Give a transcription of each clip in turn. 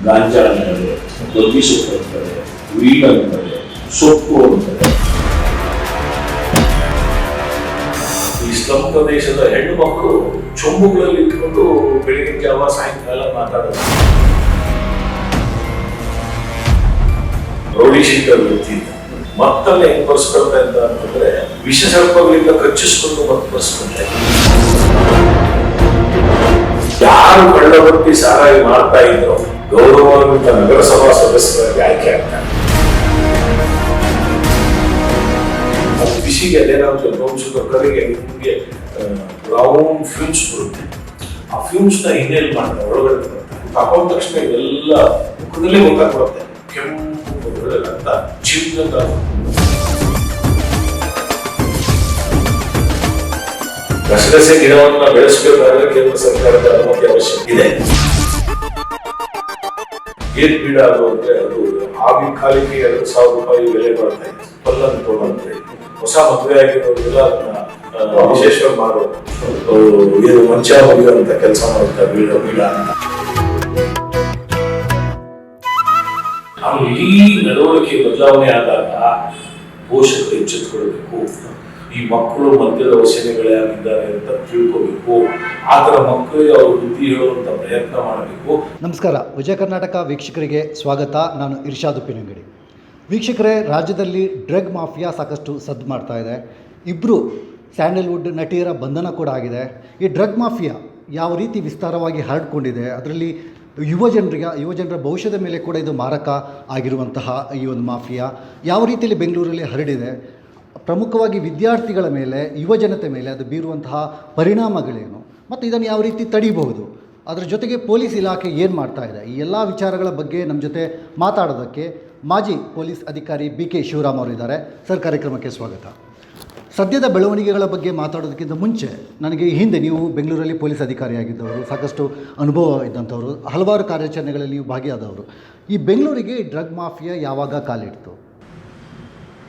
ಗಾಂಜಾ ಅಂತಾರೆ, ದೊಡ್ಡಿ ಸೊಪ್ಪು ಅಂತಾರೆ, ವೀಡ್ ಅಂತಾರೆ, ಸೊಪ್ಪು ಅಂತಾರೆ. ಈ ಸ್ಲಮ್ ಪ್ರದೇಶದ ಹೆಣ್ಣು ಮಕ್ಕಳು ಚೊಂಬುಗಳಲ್ಲಿ ಇಟ್ಕೊಂಡು ಬೆಳಿಗ್ಗೆ ಜಾವ ಸಾಯಂಕಾಲ ಮಾತಾಡೋದು. ರೌಡಿ ಶೀಟರ್ ವ್ಯಕ್ತಿ ಮತ್ತಲ್ಲೇ ಹೆಂಗ್ ಬರ್ಸ್ಕೊಳ್ತಾ ಇದ್ದ ಅಂತಂದ್ರೆ ವಿಷ ಸರ್ಪಗಳಿಂದ ಕಚ್ಚಿಸ್ಕೊಂಡು ಮತ್ತೆ ಬರ್ಸ್ಕೊಳ್ತಾ ಇದ್ದ. ಯಾರು ಕಳ್ಳಬಟ್ಟಿ ಸಾರಾಯಿ ಮಾಡ್ತಾ ಇದ್ರು ಗೌರವಾನ್ವಿತ ನಗರಸಭಾ ಸದಸ್ಯರಾಗಿ ಆಯ್ಕೆ ಆಗ್ತಾರೆ. ಅದು ಬಿಸಿಗೆ ಅದೇನಾದ್ರು ಬ್ರೌನ್ ಕರಿಗೆ ನಿಮಗೆ ಬ್ರೌನ್ ಫ್ಯೂಮ್ಸ್ ಬರುತ್ತೆ. ಆ ಫ್ಯೂಮ್ಸ್ ನ ಇನ್ಹೇಲ್ ಮಾಡ್ತಾರೆ, ಒಳಗಡೆ ತಗೊಂಡ ತಕ್ಷಣ ಇದೆಲ್ಲ ಮುಖದಲ್ಲೇ ಗೊತ್ತಾಗ್ಬಿಡುತ್ತೆ. ಕೆಂಪು ಅಂತ ಚಿನ್ನದ ಗಸಗಸೆ ಗಿಡವನ್ನ ಬೆಳೆಸಬೇಕಾದ್ರೆ ಕೇಂದ್ರ ಸರ್ಕಾರದ ಅನುಮತಿ ಅವಶ್ಯಕ ಇದೆ. ಏನ್ ಗಿಡ ಅದು ಅಂದ್ರೆ ಅದು ಆಗಿನ ಕಾಲಕ್ಕೆ 2,000 ರೂಪಾಯಿ ಬೆಲೆ ಬರುತ್ತೆ. ಪಲ್ಲನ್ ತೊಗೊಂಡ್ರೆ ಹೊಸ ಮದುವೆ ಆಗಿರೋರೆಲ್ಲ ಅದನ್ನ ವಿಶೇಷವಾಗಿ ಮಾಡೋದು. ಇದು ಮಂಚ ಮುಗಿಯುವಂತ ಕೆಲಸ ಮಾಡುತ್ತೆ ಬೀಡ ಅಂತ. ಈ ನಡವಳಿಕೆ ಬದಲಾವಣೆ ಆದಾಗ ಪೋಷಕರು ಎಚ್ಚೆತ್ತುಕೊಳ್ಬೇಕು. ಈ ಮಕ್ಕಳು ಮದ್ಯದ ವಸನೆಗಳೇ ಆಗಿದ್ದಾರೆ ಅಂತ ತಿಳ್ಕೋಬೇಕು. ಆ ಥರ ಮಕ್ಕಳಿಗೆ ಅವರು ಬುದ್ಧಿ ಹೇಳುವಂತ ಪ್ರಯತ್ನ ಮಾಡಬೇಕು. ನಮಸ್ಕಾರ, ವಿಜಯ ಕರ್ನಾಟಕ ವೀಕ್ಷಕರಿಗೆ ಸ್ವಾಗತ. ನಾನು ಇರ್ಷಾದ್ ಉಪ್ಪಿನಂಗಡಿ. ವೀಕ್ಷಕರೇ, ರಾಜ್ಯದಲ್ಲಿ ಡ್ರಗ್ ಮಾಫಿಯಾ ಸಾಕಷ್ಟು ಸದ್ದು ಮಾಡ್ತಾ ಇದೆ. ಇಬ್ಬರು ಸ್ಯಾಂಡಲ್ವುಡ್ ನಟಿಯರ ಬಂಧನ ಕೂಡ ಆಗಿದೆ. ಈ ಡ್ರಗ್ ಮಾಫಿಯಾ ಯಾವ ರೀತಿ ವಿಸ್ತಾರವಾಗಿ ಹರಡ್ಕೊಂಡಿದೆ, ಅದರಲ್ಲಿ ಯುವಜನರ ಭವಿಷ್ಯದ ಮೇಲೆ ಕೂಡ ಇದು ಮಾರಕ ಆಗಿರುವಂತಹ ಈ ಒಂದು ಮಾಫಿಯಾ ಯಾವ ರೀತಿಯಲ್ಲಿ ಬೆಂಗಳೂರಲ್ಲಿ ಹರಡಿದೆ, ಪ್ರಮುಖವಾಗಿ ವಿದ್ಯಾರ್ಥಿಗಳ ಮೇಲೆ, ಯುವಜನತೆ ಮೇಲೆ ಅದು ಬೀರುವಂತಹ ಪರಿಣಾಮಗಳೇನು ಮತ್ತು ಇದನ್ನು ಯಾವ ರೀತಿ ತಡಿಬಹುದು, ಅದರ ಜೊತೆಗೆ ಪೊಲೀಸ್ ಇಲಾಖೆ ಏನು ಮಾಡ್ತಾ ಇದೆ, ಈ ಎಲ್ಲ ವಿಚಾರಗಳ ಬಗ್ಗೆ ನಮ್ಮ ಜೊತೆ ಮಾತಾಡೋದಕ್ಕೆ ಮಾಜಿ ಪೊಲೀಸ್ ಅಧಿಕಾರಿ BK ಶಿವರಾಮ್ ಅವರು ಇದ್ದಾರೆ. ಸರ್, ಕಾರ್ಯಕ್ರಮಕ್ಕೆ ಸ್ವಾಗತ. ಸದ್ಯದ ಬೆಳವಣಿಗೆಗಳ ಬಗ್ಗೆ ಮಾತಾಡೋದಕ್ಕಿಂತ ಮುಂಚೆ, ನನಗೆ ಈ ಹಿಂದೆ ನೀವು ಬೆಂಗಳೂರಲ್ಲಿ ಪೊಲೀಸ್ ಅಧಿಕಾರಿಯಾಗಿದ್ದವರು, ಸಾಕಷ್ಟು ಅನುಭವ ಇದ್ದಂಥವರು, ಹಲವಾರು ಕಾರ್ಯಾಚರಣೆಗಳಲ್ಲಿ ನೀವು ಭಾಗಿಯಾದವರು. ಈ ಬೆಂಗಳೂರಿಗೆ ಡ್ರಗ್ ಮಾಫಿಯಾ ಯಾವಾಗ ಕಾಲಿಡ್ತು?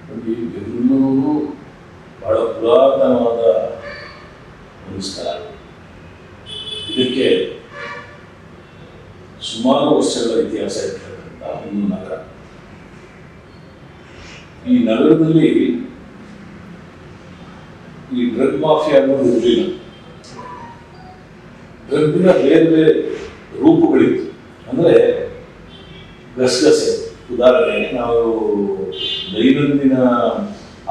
ಬೆಂಗಳೂರು ಬಹಳ ಪುರಾತನವಾದ ಒಂದು ಸ್ಥಳ. ಇದಕ್ಕೆ ಸುಮಾರು ವರ್ಷಗಳ ಇತಿಹಾಸ ಇರ್ತಕ್ಕಂಥ ಒಂದು ನಗರ. ಈ ನಗರದಲ್ಲಿ ಈ ಡ್ರಗ್ ಮಾಫಿಯಾ ಅನ್ನೋದು ಇರಲಿಲ್ಲ. ಡ್ರಗ್ನ ಬೇರೆ ಬೇರೆ ರೂಪಗಳಿತ್ತು. ಅಂದರೆ ಗಸಗಸೆ ಉದಾಹರಣೆ, ನಾವು ದೈನಂದಿನ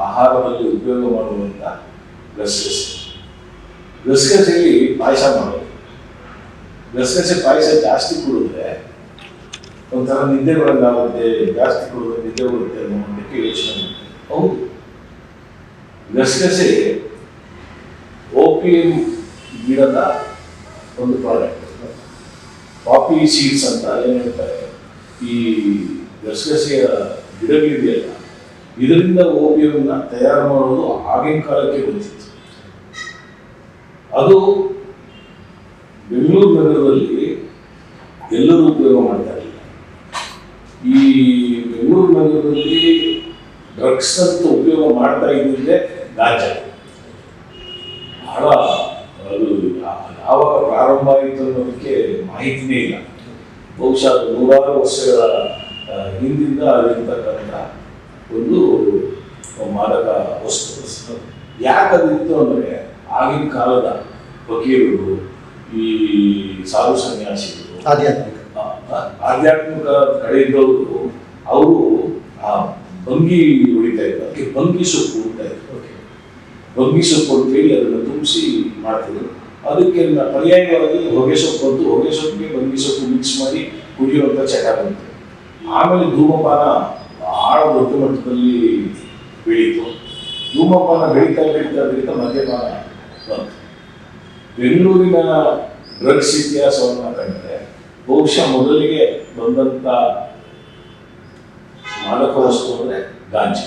ಆಹಾರದಲ್ಲಿ ಉಪಯೋಗ ಮಾಡುವಂಥ ಗಸಗಸೆಯಲ್ಲಿ ಪಾಯಸ ಮಾಡೋದು. ಗಸಗಸೆ ಪಾಯಸ ಜಾಸ್ತಿ ಕುಡಿದ್ರೆ ಒಂಥರ ನಿದ್ದೆ ಬರಂಗಾಗುತ್ತೆ, ಜಾಸ್ತಿ ಕುಡಿದ್ರೆ ನಿದ್ದೆ ಬರುತ್ತೆ ಅನ್ನೋ ಮಟ್ಟಕ್ಕೆ ಯೋಚನೆ. ಹೌದು, ಗಸಗಸೆ ಓಪಿಯಂ ಗಿಡದ ಒಂದು ಪ್ರಾಡಕ್ಟ್. ಪಾಪಿ ಸೀಡ್ಸ್ ಅಂತ ಏನು ಹೇಳ್ತಾರೆ, ಈ ಗಸಗಸೆಯ ಗಿಡಗಳಿದೆಯಲ್ಲ, ಇದರಿಂದ ಓಪಿಯಂನ ತಯಾರು ಮಾಡೋದು ಆಗಿನ ಕಾಲಕ್ಕೆ ಬಂದಿತ್ತು. ಅದು ಬೆಂಗಳೂರು ನಗರದಲ್ಲಿ ಎಲ್ಲರೂ ಉಪಯೋಗ ಮಾಡ್ತಾ ಇರಲಿಲ್ಲ. ಈ ಬೆಂಗಳೂರು ನಗರದಲ್ಲಿ ಡ್ರಗ್ಸ್ ಅಂತ ಉಪಯೋಗ ಮಾಡ್ತಾ ಇದ್ದಿದ್ದೆ ಗಾಂಜಾ. ಬಹಳ ಅದು ಯಾವಾಗ ಪ್ರಾರಂಭ ಆಯಿತು ಅನ್ನೋದಕ್ಕೆ ಮಾಹಿತಿನೇ ಇಲ್ಲ. ಬಹುಶಃ 100 ವರ್ಷಗಳ ಹಿಂದಿಂದ ಆಗಿರ್ತಕ್ಕಂಥ ಒಂದು ಮಾದಕ ವಸ್ತು. ಯಾಕದಿತ್ತು ಅಂದರೆ ಆಗಿನ ಕಾಲದ ವಕೀಲರು, ಈ ಸಾಧು ಸನ್ಯಾಸಿಗಳು, ಆಧ್ಯಾತ್ಮಿಕ ಕಡೆಯಿದ್ದವರು, ಅವರು ಆ ಬಂಗಿ ಹೊಡಿತಾ ಇದ್ರು. ಅದಕ್ಕೆ ಬಂಗಿ ಸೊಪ್ಪು ಹೊಡಿತಾ ಇದ್ರು. ಬಂಗಿ ಸೊಪ್ಪು ಅಂತೇಳಿ ಅದನ್ನು ತುಂಬಿಸಿ ಮಾಡ್ತಿದ್ರು. ಅದಕ್ಕೆ ಪರ್ಯಾಯವಾಗಿ ಹೊಗೆ ಸೊಪ್ಪು ಬಂತು. ಹೊಗೆ ಸೊಪ್ಪಿಗೆ ಬಂಗಿ ಸೊಪ್ಪು ಮಿಕ್ಸ್ ಮಾಡಿ ಕುಡಿಯುವಂಥ ಚಟ ಬಂತು. ಆಮೇಲೆ ಧೂಮಪಾನ ಬಹಳ ದೊಡ್ಡ ಮಟ್ಟದಲ್ಲಿ ಬೆಳೀತು. ಧೂಮಪಾನ ಬೆಳೀತಾ ಮದ್ಯಪಾನ ಬಂತು. ಬೆಂಗಳೂರಿನ ಡ್ರಗ್ಸ್ ಇತಿಹಾಸವನ್ನು ಕಂಡ್ರೆ ಬಹುಶಃ ಮೊದಲಿಗೆ ಬಂದಂಥ ಮಾದಕ ವಸ್ತು ಅಂದರೆ ಗಾಂಜಾ,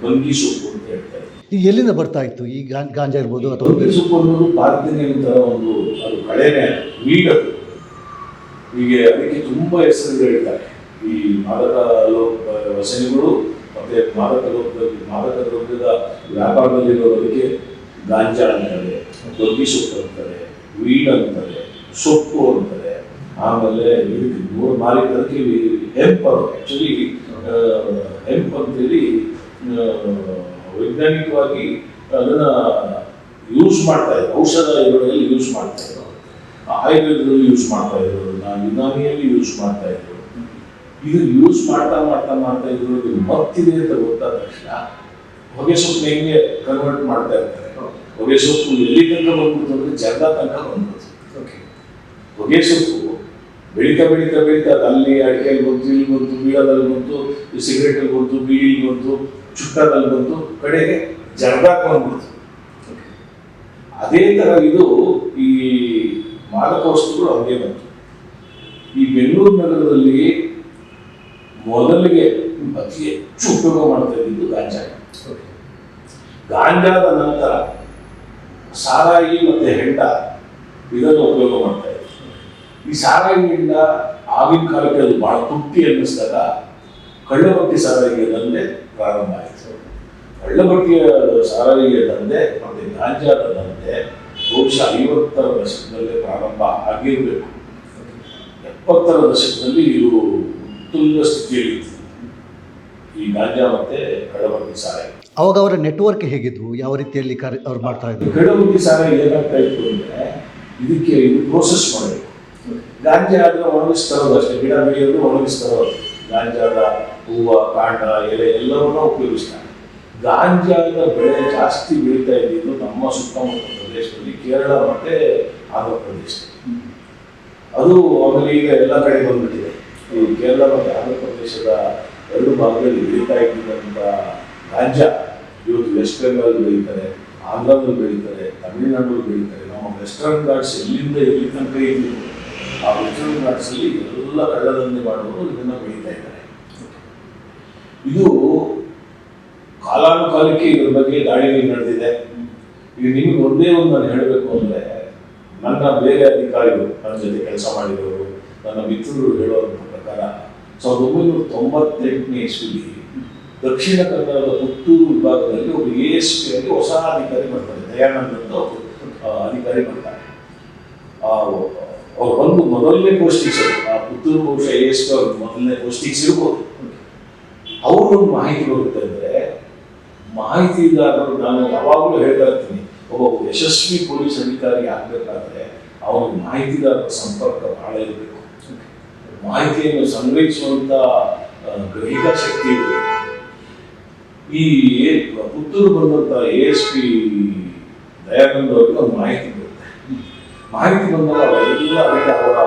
ಬಂಗಿ ಸೊಪ್ಪು ಅಂತ ಹೇಳ್ತಾರೆ. ಈಗ ಎಲ್ಲಿಂದ ಬರ್ತಾ ಇತ್ತು ಈ ಗಾಂಜಾ ಇರ್ಬೋದು ಅಥವಾ ಬಂಗಿ ಸೊಪ್ಪು ಅನ್ನೋದು ಭಾರತೀಯ ಒಂಥರ ಒಂದು, ಅದು ಕಳೆನೇ, ವೀಡ್ ಅದು. ಹೀಗೆ ಅದಕ್ಕೆ ತುಂಬ ಹೆಸರುಗಳು ಹೇಳ್ತಾರೆ. ಈ ಮಾದಕ ವಸನೆಗಳು ಮತ್ತೆ ಮಾದಕ ದ್ರವ್ಯದ ವ್ಯಾಪಾರದಲ್ಲಿರೋದಕ್ಕೆ ಗಾಂಜಾ ಅಂತಾರೆ, ಬಂಗಿ ಸೊಪ್ಪು ಅಂತಾರೆ, ವೀಡ್ ಅಂತಾರೆ, ಸೊಪ್ಪು ಅಂತಾರೆ. ಆಮೇಲೆ ಇದಕ್ಕೆ ಮಾಲೀಕರಿಗೆ ಹೆಂಪ್ ಅದು ಆ್ಯಕ್ಚುಲಿ ಹೆಂಪ್ ಅಂತೇಳಿ ವೈಜ್ಞಾನಿಕವಾಗಿ ಅದನ್ನ ಯೂಸ್ ಮಾಡ್ತಾ ಇದ್ರು, ಔಷಧ ಇವುಗಳಲ್ಲಿ ಯೂಸ್ ಮಾಡ್ತಾ ಇದ್ರು, ಆಯುರ್ವೇದದಲ್ಲಿ ಯೂಸ್ ಮಾಡ್ತಾ ಇದ್ರು, ಯುನಾನಿಯಲ್ಲಿ ಯೂಸ್ ಮಾಡ್ತಾ ಇದ್ರು. ಇದು ಯೂಸ್ ಮಾಡ್ತಾ ಇದ್ರು. ಇದು ಮತ್ತಿದೆ ಅಂತ ಗೊತ್ತಾದ ತಕ್ಷಣ ಹೊಗೆ ಸೊಪ್ಪು ಹೆಂಗೆ ಕನ್ವರ್ಟ್ ಮಾಡ್ತಾ ಇರ್ತಾರೆ, ಹೊಗೆ ಸೊಪ್ಪು ಎಲ್ಲಿ ತನಕ ಬಂದ್ಬಿಡ್ತು ಅಂದ್ರೆ ಜರ್ದ ತನಕ ಬಂದ್ಬಿಡ್ತು. ಹೊಗೆ ಸೊಪ್ಪು ಬೆಳೀತಾ ಅದು ಅಲ್ಲಿ ಅಡಿಕೆಯಲ್ಲಿ ಬಂತು, ಇಲ್ಲಿ ಬಂತು, ಬೀಳದಲ್ಲಿ ಬಂತು, ಸಿಗರೇಟಲ್ಲಿ ಬಂತು, ಬೀಡಿಲಿ ಬಂತು, ಚುಟ್ಟದಲ್ಲಿ ಬಂತು, ಕಡೆಗೆ ಜರ್ದಾಕ್ ಬಂದ್ಬಿಡ್ತು. ಅದೇ ತರ ಇದು ಈ ಮಾದಕ ವಸ್ತುಗಳು ಹಂಗೆ ಬಂತು. ಈ ಬೆಂಗಳೂರು ನಗರದಲ್ಲಿ ಮೊದಲಿಗೆ ಅತಿ ಹೆಚ್ಚು ಉಪಯೋಗ ಮಾಡ್ತಾ ಇದ್ದಿದ್ದು ಗಾಂಜಾ. ಗಾಂಜಾದ ನಂತರ ಸಾರಾಯಿ ಮತ್ತೆ ಹೆಂಡ ಇದನ್ನು ಉಪಯೋಗ ಮಾಡ್ತಾ ಇದ್ರು. ಈ ಸಾರಾಯಿಯಿಂದ ಆಗಿನ ಕಾಲಕ್ಕೆ ಅದು ಬಹಳ ತುಟ್ಟಿ ಅನ್ನಿಸಿದಾಗ ಕಳ್ಳಬಟ್ಟಿ ಸಾರಾಯಿಗೆ ದಂಧೆ ಪ್ರಾರಂಭ ಆಯಿತು. ಕಳ್ಳಬಟ್ಟಿಯ ಸಾರಾಯಿಗೆ ದಂಧೆ ಮತ್ತೆ ಗಾಂಜಾದ ದಂಧೆ ಬಹುಶಃ 50ರ ದಶಕದಲ್ಲೇ ಪ್ರಾರಂಭ ಆಗಿರಬೇಕು. 70ರ ದಶಕದಲ್ಲಿ ಇದು ಉತ್ತುಂಗ ಸ್ಥಿತಿಯಲ್ಲಿ ಈ ಗಾಂಜಾ ಮತ್ತೆ ಕಳ್ಳಬಟ್ಟಿ ಸಾರಾಯಿ. ಅವಾಗ ಅವರ ನೆಟ್ವರ್ಕ್ ಹೇಗಿದ್ವು, ಯಾವ ರೀತಿಯಲ್ಲಿ ಅವ್ರು ಮಾಡ್ತಾ ಇದ್ರು? ಕಳ್ಳಬಟ್ಟಿ ಸಾರಾಯಿ ಏನಾಗ್ತಾ ಇತ್ತು ಅಂದ್ರೆ ಇದು ಪ್ರೋಸೆಸ್ ಮಾಡಬೇಕು. ಗಾಂಜಾ ಆದ್ರೆ ಒಣಗಿಸ್ತರೋದು ಅಷ್ಟೇ, ಗಿಡ ಬೆಳೆಯೋದು ಒಣಗಿಸ್ತರೋದು. ಗಾಂಜಾದ ಹೂವು, ಕಾಂಡ, ಎಲೆ ಎಲ್ಲವನ್ನ ಉಪಯೋಗಿಸ್ತಾರೆ. ಗಾಂಜಾದ ಬೆಳೆ ಜಾಸ್ತಿ ಬೆಳೀತಾ ಇದ್ದಿದ್ದು ನಮ್ಮ ಸುತ್ತಮುತ್ತ ಪ್ರದೇಶದಲ್ಲಿ, ಕೇರಳ ಮತ್ತೆ ಆಂಧ್ರ ಪ್ರದೇಶದಲ್ಲಿ. ಅದು ಆಮೇಲೆ ಈಗ ಎಲ್ಲ ಕಡೆ ಬಂದ್ಬಿಟ್ಟಿದೆ. ಈ ಕೇರಳ ಮತ್ತು ಆಂಧ್ರ ಪ್ರದೇಶದ ಎರಡು ಭಾಗದಲ್ಲಿ ಬೆಳೀತಾ ಇದ್ದಂಥ ಗಾಂಜಾ ಇವತ್ತು ವೆಸ್ಟ್ ಬೆಂಗಾಲ್ ಬೆಳೀತಾರೆ, ಆಂಧ್ರದಲ್ಲಿ ಬೆಳೀತಾರೆ, ತಮಿಳುನಾಡು ಬೆಳೀತಾರೆ. ನಮ್ಮ ವೆಸ್ಟರ್ನ್ ಘಾಟ್ಸ್ ಎಲ್ಲಿಂದ ಎಲ್ಲಿ ತನಕ ಇದ್ದಿದ್ದು ಆ ವೆಸ್ಟರ್ನ್ ಘಾಟ್ಸಲ್ಲಿ ಎಲ್ಲ ಕಳ್ಳದಂಧೆ ಮಾಡುವವರು ಇದನ್ನು ಬೆಳೀತಾ ಇದ್ದಾರೆ. ಇದು ಕಾಲಾನುಕಾಲಕ್ಕೆ ಇದ್ರ ಬಗ್ಗೆ ದಾಳಿಗಳು ನಡೆದಿದೆ. ಈಗ ನಿಮಗೆ ಒಂದೇ ಒಂದು ನಾನು ಹೇಳಬೇಕು ಅಂದರೆ, ನನ್ನ ಬೇರೆ ಅಧಿಕಾರಿಗಳು, ನನ್ನ ಜೊತೆ ಕೆಲಸ ಮಾಡಿದವರು, ನನ್ನ ಮಿತ್ರರು ಹೇಳೋದ್ರ ಪ್ರಕಾರ 1998ನೇ ಇಸ್ವಿಲಿ ದಕ್ಷಿಣ ಕನ್ನಡದ ಪುತ್ತೂರು ವಿಭಾಗದಲ್ಲಿ ಒಬ್ಬ ASP ಆಗಿ ಹೊಸ ಅಧಿಕಾರಿ ಬರ್ತಾರೆ, ದಯಾನಂದ್ ಅಂತ ಅಧಿಕಾರಿ ಬರ್ತಾರೆ. ಅವ್ರು ಬಂದು ಮೊದಲನೇ ಪೋಸ್ಟಿಂಗ್ಸ್, ಆ ಪುತ್ತೂರು ಬಹುಶಃ ASP ಅವ್ರ ಮೊದಲನೇ ಪೋಸ್ಟಿಂಗ್ಸ್ ಇರ್ಬೋದು. ಅವ್ರೊಂದು ಮಾಹಿತಿ ಬರುತ್ತೆ ಅಂದರೆ, ಮಾಹಿತಿದಾರರು, ನಾನು ಯಾವಾಗಲೂ ಹೇಳ್ತಾ ಇರ್ತೀನಿ, ಒಬ್ಬ ಯಶಸ್ವಿ ಪೊಲೀಸ್ ಅಧಿಕಾರಿ ಆಗಬೇಕಾದ್ರೆ ಅವನಿಗೆ ಮಾಹಿತಿದಾರರ ಸಂಪರ್ಕ ಬಹಳ ಇರಬೇಕು. ಮಾಹಿತಿಯನ್ನು ಸಂಗ್ರಹಿಸುವಂತ ಗ್ರಹಿಕ ಶಕ್ತಿ ಇರಬೇಕು. ಈ ಪುತ್ತೂರು ಬಂದಂತ ASP ದಯಾನಂದ್ ಅವರಿಗೆ ಒಂದು ಮಾಹಿತಿ ಬರುತ್ತೆ. ಮಾಹಿತಿ ಬಂದಾಗ ಅವೆಲ್ಲ ಅದಕ್ಕೆ ಅವರ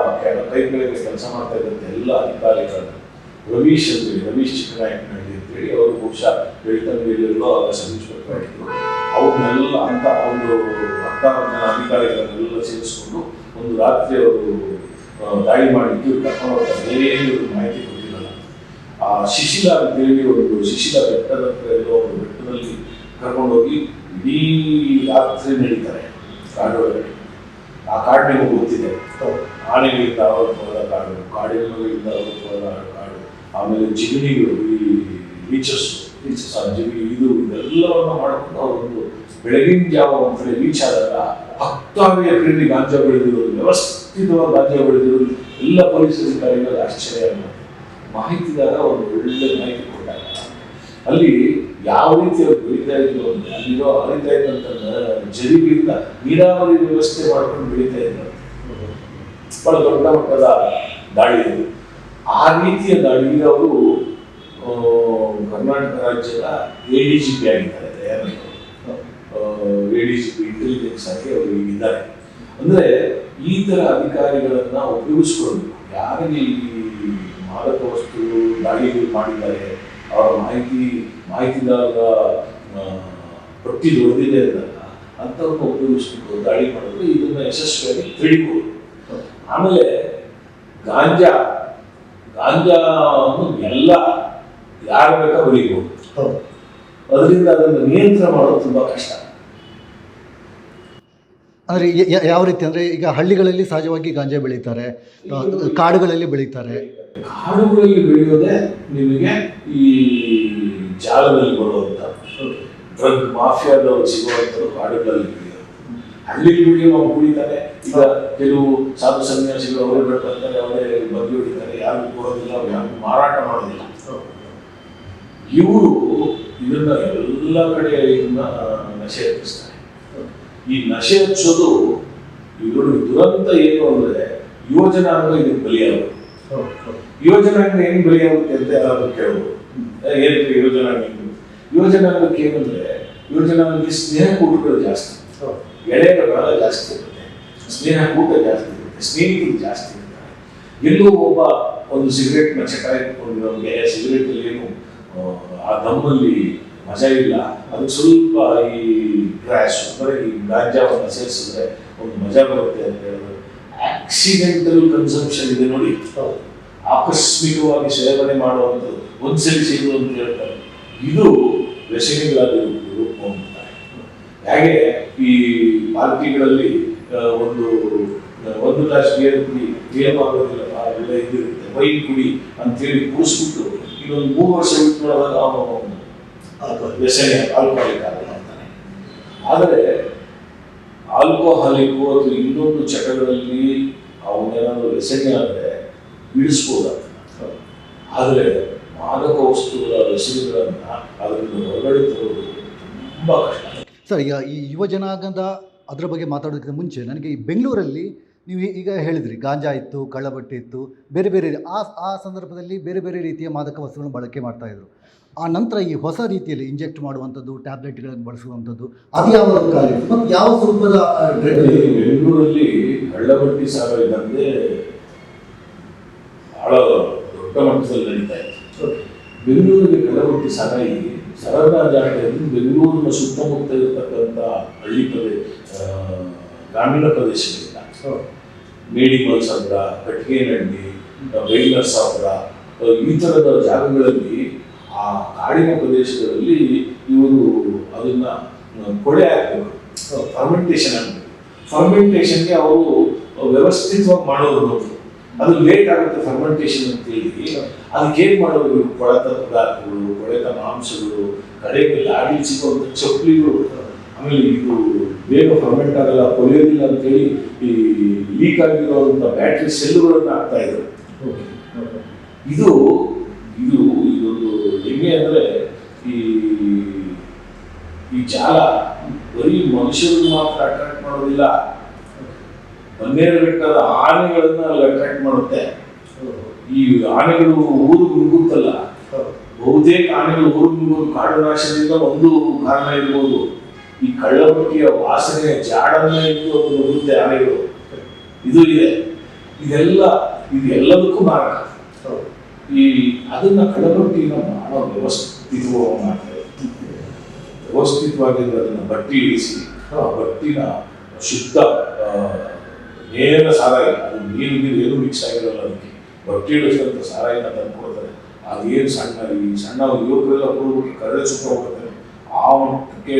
ಕೈಗಳಿಗೆ ಕೆಲಸ ಮಾಡ್ತಾ ಇದ್ದಂತೆ ಎಲ್ಲ ಅಧಿಕಾರಿಗಳನ್ನ ರವೀಶ್ ಚಿಕ್ಕನಾಯಕನಹಳ್ಳಿ ಅಂತೇಳಿ ಅವರು ಬಹುಶಃ ಬೆಳ್ತಂಗಡಿಯಲ್ಲೋ ಸಬ್ ಇನ್ಸ್ಪೆಕ್ಟರ್ ಆಗಿದ್ರು. ಅವ್ರನ್ನೆಲ್ಲ ಅಂತ ಒಂದು 16 ಜನ ಅಧಿಕಾರಿಗಳನ್ನೆಲ್ಲ ಸೇರಿಸ್ಕೊಂಡು ಒಂದು ರಾತ್ರಿ ಅವರು ದಾಳಿ ಮಾಡಿದ್ದು ಕರ್ಕೊಂಡು ಹೋಗ್ತಾರೆ. ಏನು ಮಾಹಿತಿ ಗೊತ್ತಿರಲ್ಲ. ಆ ಶಿಶಿಲಾ ಅಂತೇಳಿ ಒಂದು ಶಿಶಿಲಾ ಬೆಟ್ಟದ ಹತ್ರ ಎಲ್ಲೋ ಒಂದು ಬೆಟ್ಟದಲ್ಲಿ ಕರ್ಕೊಂಡೋಗಿ ಇಡೀ ರಾತ್ರಿ ನಡೀತಾರೆ ಕಾಡೊಳಗಡೆ. ಆ ಕಾಡು ನಿಮಗೆ ಗೊತ್ತಿದೆ, ಆನೆಗಳಿಂದ ಆವೃತವಾದ ಕಾಡು, ಕಾಡಿನಗಳಿಂದ ಆವೃತವಾದ ಕಾಡು, ಆಮೇಲೆ ಜಿಗಣಿಗಳು, ಈ ಬೀಚಸ್ ಜಿಗಣಿ, ಇದೆಲ್ಲವನ್ನು ಮಾಡಿಕೊಂಡು ಅವರೊಂದು ಬೆಳಗಿನ ಜಾವ ಒಂದ್ಸಲ ರೀಚ್ ಆದಾಗ 10 ಎಕರೆಯಲ್ಲಿ ಗಾಂಜಾ ಬೆಳೆದಿರೋದು, ವ್ಯವಸ್ಥಿತವಾಗಿ ಗಾಂಜಾ ಬೆಳೆದಿರೋದು ಎಲ್ಲ ಪೊಲೀಸ್ ಅಧಿಕಾರಿಗಳು ಆಶ್ಚರ್ಯ ಆಗುತ್ತೆ. ಮಾಹಿತಿದಾರ ಒಂದು ಒಳ್ಳೆ ಮಾಹಿತಿ ಕೊಟ್ಟಾಗ ಅಲ್ಲಿ ಯಾವ ರೀತಿ ಅವ್ರು ಬೆಳೀತಾ ಇದ್ರು ಅಂದ್ರೆ, ಅಲ್ಲಿರೋ ಹರಿತಾ ಇದ್ದಂತ ಜರಿಗಳಿಂದ ನೀರಾವರಿ ವ್ಯವಸ್ಥೆ ಮಾಡ್ಕೊಂಡು ಬೆಳೀತಾ ಇದ್ದಾರೆ. ಬಹಳ ದೊಡ್ಡ ಮಟ್ಟದ ದಾಳಿ ಇದು. ಆ ರೀತಿಯ ದಾಳಿಗೆ ಅವರು ಕರ್ನಾಟಕ ರಾಜ್ಯದ ADGP ಆಗಿದ್ದಾರೆ. ADGP ಇಂಟೆಲಿಜೆನ್ಸ್ ಆಗಿ ಅವರು ಇದ್ದಾರೆ. ಅಂದ್ರೆ ಈ ತರ ಅಧಿಕಾರಿಗಳನ್ನ ಉಪಯೋಗಿಸ್ಕೊಳ್ಬೇಕು. ಯಾರಿಗೆ ಈ ಮಾದಕ ವಸ್ತು ದಾಳಿಗಳು ಮಾಡಿದ್ದಾರೆ, ಅವರ ಮಾಹಿತಿದಾರರ ಪಟ್ಟಿ ದೊಡ್ಡದಿದೆ ಅಂದಾಗ ಅಂಥವ್ರನ್ನ ಉಪಯೋಗಿಸ್ಬಿಟ್ಟು ದಾಳಿ ಮಾಡಿದ್ರೆ ಇದನ್ನ ಯಶಸ್ವಿಯಾಗಿ ತಿಳಿಬಹುದು. ಆಮೇಲೆ ಗಾಂಜಾ ಎಲ್ಲ ಯಾರು ಬೇಕಾ ಬರೀಬಹುದು. ಅದರಿಂದ ಅದನ್ನು ನಿಯಂತ್ರಣ ಮಾಡೋದು ತುಂಬಾ ಕಷ್ಟ. ಅಂದರೆ ಯಾವ ರೀತಿ ಅಂದರೆ, ಈಗ ಹಳ್ಳಿಗಳಲ್ಲಿ ಸಹಜವಾಗಿ ಗಾಂಜಾ ಬೆಳೀತಾರೆ, ಕಾಡುಗಳಲ್ಲಿ ಬೆಳೀತಾರೆ. ಕಾಡುಗಳಲ್ಲಿ ಬೆಳೆಯೋದೇ ನಿಮಗೆ ಈ ಜಾಲದಲ್ಲಿ ಬರುವಂತ ಡ್ರಗ್ ಮಾಫಿಯಾದವರು ಸಿಗುವಂಥದ್ದು ಕಾಡುಗಳಲ್ಲಿ ಬೆಳೆಯೋದು. ಹಳ್ಳಿಲಿ ಬೆಳೆಯುವ ಕುಡಿತಾನೆ, ಈಗ ಕೆಲವು ಸಾಧು ಸನ್ಯಾಸಿಗಳು ಅವರೇ ಬರ್ತಾರೆ, ಅವರೇ ಬದಿ ಹೊಡಿತಾರೆ, ಯಾರಿಗೂ ಕೊಡೋದಿಲ್ಲ, ಯಾರಿಗೂ ಮಾರಾಟ ಮಾಡೋದಿಲ್ಲ. ಇವರು ಇದನ್ನ ಎಲ್ಲ ಕಡೆ ಇದನ್ನ ನಶೆ ಹಚ್ಚಿಸ್ತಾರೆ. ಈ ನಶೆ ಹಚ್ಚೋದು ಇವರು ದುರಂತ ಏನು ಅಂದ್ರೆ ಯುವಜನಾಂಗ ಇದಕ್ಕೆ ಬಲಿಯಾಗುತ್ತೆ. ಯುವಜನಾಂಗ ಹೆಂಗ್ ಬಲಿಯಾಗುತ್ತೆ ಅಂತ ಯಾರಾದ್ರೂ ಕೇಳಬಹುದು. ಏನಕ್ಕೆ ಯುವಜನಾಂಗಕ್ಕೆ ಏನಂದ್ರೆ ಯುವಜನಾಂಗಕ್ಕೆ ಸ್ನೇಹಕೂಟಗಳು ಜಾಸ್ತಿ, ಗೆಳೆಯರ ಬಲ ಜಾಸ್ತಿ ಇರುತ್ತೆ, ಸ್ನೇಹಕೂಟ ಜಾಸ್ತಿ ಇರುತ್ತೆ, ಸ್ನೇಹಿತರು ಜಾಸ್ತಿ ಇರ್ತಾರೆ. ಎಲ್ಲೋ ಒಬ್ಬ ಒಂದು ಸಿಗರೇಟ್ನ ಚಟ ಇಟ್ಕೊಂಡು ನಮಗೆ ಸಿಗರೇಟ್ ಅಲ್ಲಿ ಏನು ಆ ದಮ್ಮಲ್ಲಿ ಮಜಾ ಇಲ್ಲ, ಅದಕ್ಕೆ ಸ್ವಲ್ಪ ಈ ಕ್ರ್ಯಾಶ್ ಅಂದರೆ ಈ ಗಾಂಜಾವನ್ನು ಸೇರಿಸಿದ್ರೆ ಒಂದು ಮಜಾ ಬರುತ್ತೆ ಅಂತ ಹೇಳಿದ್ರು. ಆಕ್ಸಿಡೆಂಟಲ್ ಕನ್ಸಂಪ್ಷನ್ ಇದೆ ನೋಡಿ, ಆಕಸ್ಮಿಕವಾಗಿ ಸೇವನೆ ಮಾಡುವಂಥದ್ದು, ಒಂದ್ಸಲಿ ಸಿಗುವುದು ಅಂತ ಹೇಳ್ತಾರೆ. ಇದು ವ್ಯಸನಿಗಳಾಗಿ ರೂಪ ಹೊಂದುತ್ತಾರೆ. ಹಾಗೆ ಈ ಪಾರ್ಟಿಗಳಲ್ಲಿ ಒಂದು ಗ್ಲಾಸ್ ಬಿಯರ್ ಕುಡಿ, ಏನಾಗೋದಿಲ್ಲ, ಎಲ್ಲ ಇದಿರುತ್ತೆ, ವೈನ್ ಕುಡಿ ಅಂತೇಳಿ ಕೂರಿಸ್ಬಿಟ್ಟು ಇನ್ನೊಂದು 3 ವರ್ಷ ಬಿಟ್ಟು ನೋಡಿದಾಗ ಅವನು ವ್ಯಸನಿ ಆಲ್ಕೋಹಾಲಿಕ್ ಆಗ್ತಾನೆ. ಆದರೆ ಆಲ್ಕೋಹಾಲಿಕ್ ಅಥವಾ ಇನ್ನೊಂದು ಚಟಗಳಲ್ಲಿ ಅವನೇನಾದರೂ ವ್ಯಸನಿ ಆದರೆ ಬಿಡಿಸ್ಬೋದಾಗ್ತದೆ. ಆದರೆ ಮಾದಕ ವಸ್ತುಗಳ ವ್ಯಸನಿಗಳನ್ನ ಅದರಿಂದ ಹೊರಗಡೆ ತರೋದು ತುಂಬ ಕಷ್ಟ. ಸರ್, ಈಗ ಈ ಯುವ ಜನಾಂಗದ ಅದರ ಬಗ್ಗೆ ಮಾತಾಡೋದಕ್ಕಿಂತ ಮುಂಚೆ ನನಗೆ ಈ ಬೆಂಗಳೂರಲ್ಲಿ ನೀವು ಈಗ ಹೇಳಿದ್ರಿ ಗಾಂಜಾ ಇತ್ತು, ಕಳ್ಳಬಟ್ಟೆ ಇತ್ತು, ಬೇರೆ ಬೇರೆ ಆ ಸಂದರ್ಭದಲ್ಲಿ ಬೇರೆ ಬೇರೆ ರೀತಿಯ ಮಾದಕ ವಸ್ತುಗಳನ್ನು ಬಳಕೆ ಮಾಡ್ತಾಯಿದ್ರು. ಆ ನಂತರ ಈ ಹೊಸ ರೀತಿಯಲ್ಲಿ ಇಂಜೆಕ್ಟ್ ಮಾಡುವಂಥದ್ದು, ಟ್ಯಾಬ್ಲೆಟ್ಗಳನ್ನು ಬಳಸುವಂಥದ್ದು, ಅದು ಯಾವ ಕಾಲ ಮತ್ತು ಯಾವ ಸ್ವರೂಪದ ಬೆಂಗಳೂರಲ್ಲಿ ಕಳ್ಳಬಟ್ಟಿ ಸಾರಾಯಿ ದಂಧೆ ಬಹಳ ದೊಡ್ಡ ಮಟ್ಟದಲ್ಲಿ ನಡೀತಾ ಇತ್ತು. ಬೆಂಗಳೂರಿಗೆ ಕಳ್ಳಬಟ್ಟಿ ಸಾರಾಯಿ ಸರಬರಾಜಾಟೆಯಲ್ಲಿ ಬೆಂಗಳೂರಿನ ಸುತ್ತಮುತ್ತ ಇರತಕ್ಕಂಥ ಹಳ್ಳಿ ಗ್ರಾಮೀಣ ಪ್ರದೇಶಗಳಿಂದ ಮೇಡಿಮಲ್ ಸಾಗರ, ಕಟ್ಟಿಗೆನಹಳ್ಳಿ, ಬೇಗನರ್ ಸಾಗರ, ಈ ಥರದ ಜಾಗಗಳಲ್ಲಿ ಆ ಕಾಡಿನ ಪ್ರದೇಶಗಳಲ್ಲಿ ಇವರು ಅದನ್ನ ಕೊಳೆ ಹಾಕಬೇಕು, ಫರ್ಮೆಂಟೇಷನ್ ಆಗಬೇಕು. ಫರ್ಮೆಂಟೇಷನ್ಗೆ ಅವರು ವ್ಯವಸ್ಥಿತವಾಗಿ ಮಾಡೋದು, ಅದು ಲೇಟ್ ಆಗುತ್ತೆ ಫರ್ಮೆಂಟೇಷನ್ ಅಂತೇಳಿ. ಅದಕ್ಕೆ ಏನು ಮಾಡೋದು, ಕೊಳೆತ ಪದಾರ್ಥಗಳು, ಕೊಳೆತ ಮಾಂಸಗಳು, ಕಡೆಗೆ ಲಾಡಿ ಸಿಗುವಂಥ ಚಪ್ಪಲಿಗಳು, ಆಮೇಲೆ ಇದು ಬೇಗ ಫರ್ಮೆಂಟ್ ಆಗಲ್ಲ, ಕೊಳೆಯೋದಿಲ್ಲ ಅಂತೇಳಿ ಈ ಲೀಕ್ ಆಗಿರುವಂಥ ಬ್ಯಾಟ್ರಿ ಸೆಲ್ಲುಗಳನ್ನು ಹಾಕ್ತಾ ಇದ್ರು. ಇದು ಇದು ಇದೊಂದು ಹೆಂಗೆ ಅಂದರೆ ಈ ಜಾಲ ಬರೀ ಮನುಷ್ಯರಿಗೆ ಮಾತ್ರ ಅಟ್ರಾಕ್ಟ್ ಮಾಡೋದಿಲ್ಲ, ಬನ್ನೇರುಘಟ್ಟದ ಆನೆಗಳನ್ನ ಅಲ್ಲಿ ಅಟ್ರಾಕ್ಟ್ ಮಾಡುತ್ತೆ. ಈ ಆನೆಗಳು ಊರಿಗೆ ನುಗ್ಗುತ್ತಲ್ಲ, ಬಹುತೇಕ ಆನೆಗಳು ಊರಿಗೆ ನುಗ್ಗೋದು ಕಾಡು ನಾಶದಿಂದ ಒಂದು ಕಾರಣ ಇರ್ಬೋದು. ಈ ಕಳ್ಳಬಟ್ಟಿಯ ವಾಸನೆಯ ಜಾಡನ್ನ ಇದ್ದು ಅದು ನುಗ್ಗುತ್ತೆ ಆನೆಗಳು. ಇದು ಇದೆ, ಇದೆಲ್ಲದಕ್ಕೂ ಮಾರಕ. ಅದನ್ನ ಕಳ್ಳಬಟ್ಟಿನ ಬಹಳ ವ್ಯವಸ್ಥಿತವಾಗಿ ಮಾಡ್ತಾರೆ. ವ್ಯವಸ್ಥಿತವಾಗಿ ಅದನ್ನ ಬಟ್ಟಿ ಇಳಿಸಿ ಆ ಬಟ್ಟಿನ ಶುದ್ಧ ನೇರ ಸಾರಾಯಿ, ಅದು ನೀರು ಏನು ಮಿಕ್ಸ್ ಆಗಿರಲ್ಲ, ಅದಕ್ಕೆ ಬಟ್ಟಿ ಇಳಿಸಿದಂಥ ಸಾರಾಯಿನ ತಂದು ಕೊಡ್ತಾರೆ. ಅದೇನು ಸಣ್ಣ ಯುವಕರೆಲ್ಲ ಕೊಡ್ಬಿಟ್ಟು ಕರಡೆ ಸುತ್ತ ಹೋಗ್ತಾರೆ, ಆ ಮಟ್ಟಕ್ಕೆ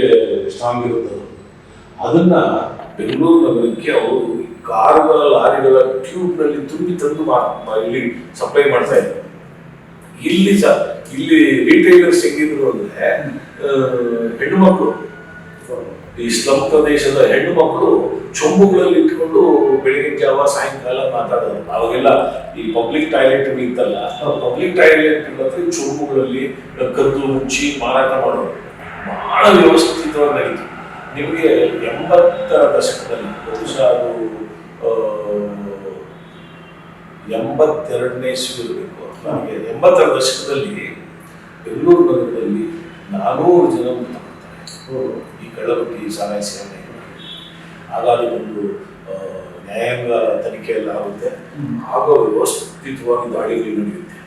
ಸ್ಟ್ರಾಂಗ್ ಇರುತ್ತದೆ. ಅದನ್ನ ಬೆಂಗಳೂರು ನಗರಕ್ಕೆ ಅವರು ಕಾರುಗಳ ಲಾರಿಗಳ ಟ್ಯೂಬ್ನಲ್ಲಿ ತುಂಬಿ ತಂದು ಇಲ್ಲಿ ಸಪ್ಲೈ ಮಾಡ್ತಾ ಇದ್ದಾರೆ. ಇಲ್ಲಿ ರಿಟೈಲರ್ಸ್ ಹೆಂಗಿದ್ರು ಅಂದ್ರೆ ಹೆಣ್ಣು ಮಕ್ಕಳು, ಈ ಸ್ಲಮ್ ಪ್ರದೇಶದ ಹೆಣ್ಣು ಮಕ್ಕಳು ಚೊಂಬುಗಳಲ್ಲಿ ಇಟ್ಕೊಂಡು ಬೆಳಗಿನ ಜಾವ ಸಾಯಂಕಾಲ ಮಾತಾಡೋದು. ಅವಾಗೆಲ್ಲ ಈ ಪಬ್ಲಿಕ್ ಟಾಯ್ಲೆಟ್ ಇತ್ತಲ್ಲ, ಪಬ್ಲಿಕ್ ಟಾಯ್ಲೆಟ್ ಇಲ್ಲದ್ರೆ ಚೊಂಬುಗಳಲ್ಲಿ ಕದ್ದು ಮುಚ್ಚಿ ಮಾರಾಟ ಮಾಡೋದು ಬಹಳ ವ್ಯವಸ್ಥಿತವಾಗಿ ನಡೀತು. ನಿಮಗೆ 80ರ ದಶಕದಲ್ಲಿ, ಬಹುಶಃ ಅದು 82ನೇ ಇಸ್ವಿ ಇರಬೇಕು, ನನಗೆ 80ರ ದಶಕದಲ್ಲಿ ಬೆಂಗಳೂರು ನಗರದಲ್ಲಿ 400 ಜನ ಮೃತಪಡ್ತಾರೆ ಈ ಕಳ್ಳಬಟ್ಟಿ ಸಾರಾಯಿ ಸೇವನೆ. ಹಾಗಾಗಿ ಒಂದು ನ್ಯಾಯಾಂಗ ತನಿಖೆ ಎಲ್ಲ ಆಗುತ್ತೆ. ಆಗ ವ್ಯವಸ್ಥಿತವಾಗಿ ದಾಳಿಗಳು ನಡೆಯುತ್ತೆ.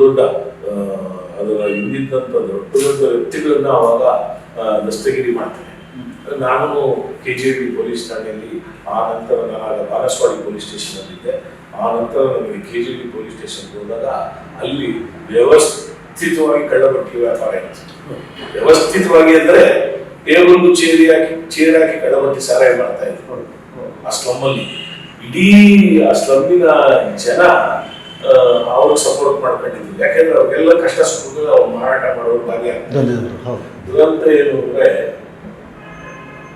ದೊಡ್ಡ ಅದರ ಹಿಂದಿದ್ದಂಥ ದೊಡ್ಡ ವ್ಯಕ್ತಿಗಳನ್ನ ಆವಾಗ ದಸ್ತಗಿರಿ ಮಾಡ್ತಾರೆ. ನಾನು KJB ಪೊಲೀಸ್ ಠಾಣೆಯಲ್ಲಿ, ಆ ನಂತರ ನಾನು ಬಾನಸವಾಡಿ ಪೊಲೀಸ್ ಸ್ಟೇಷನಲ್ಲಿದ್ದೆ. ಆ ನಂತರ ನನಗೆ KJB ಪೊಲೀಸ್ ಸ್ಟೇಷನ್ಗೆ ಹೋದಾಗ ಅಲ್ಲಿ ವ್ಯವಸ್ಥಿತವಾಗಿ ಕಳ್ಳಬಟ್ಟಿ ವ್ಯಾಪಾರ ಇತ್ತು. ವ್ಯವಸ್ಥಿತವಾಗಿ ಅಂದರೆ ಟೇಬಲ್ ಚೇರ್ ಹಾಕಿ ಕಳ್ಳಬಟ್ಟಿ ಸಾರಾಯಿ ಮಾಡ್ತಾ ಇದ್ರು ಆ ಸ್ಲಮ್ಮಲ್ಲಿ. ಇಡೀ ಆ ಸ್ಲಮ್ಮಿನ ಜನ ಅವ್ರಿಗೆ ಸಪೋರ್ಟ್ ಮಾಡ್ಕೊಂಡಿದ್ರು. ಯಾಕೆಂದ್ರೆ ಅವ್ರಿಗೆಲ್ಲ ಕಷ್ಟ ಸುಖಗಳು ಅವ್ರು ಮಾರಾಟ ಮಾಡೋರು ಭಾಗಿಯಾಗ್ತಾರೆ. ದುರಂತ ಏನು ಅಂದ್ರೆ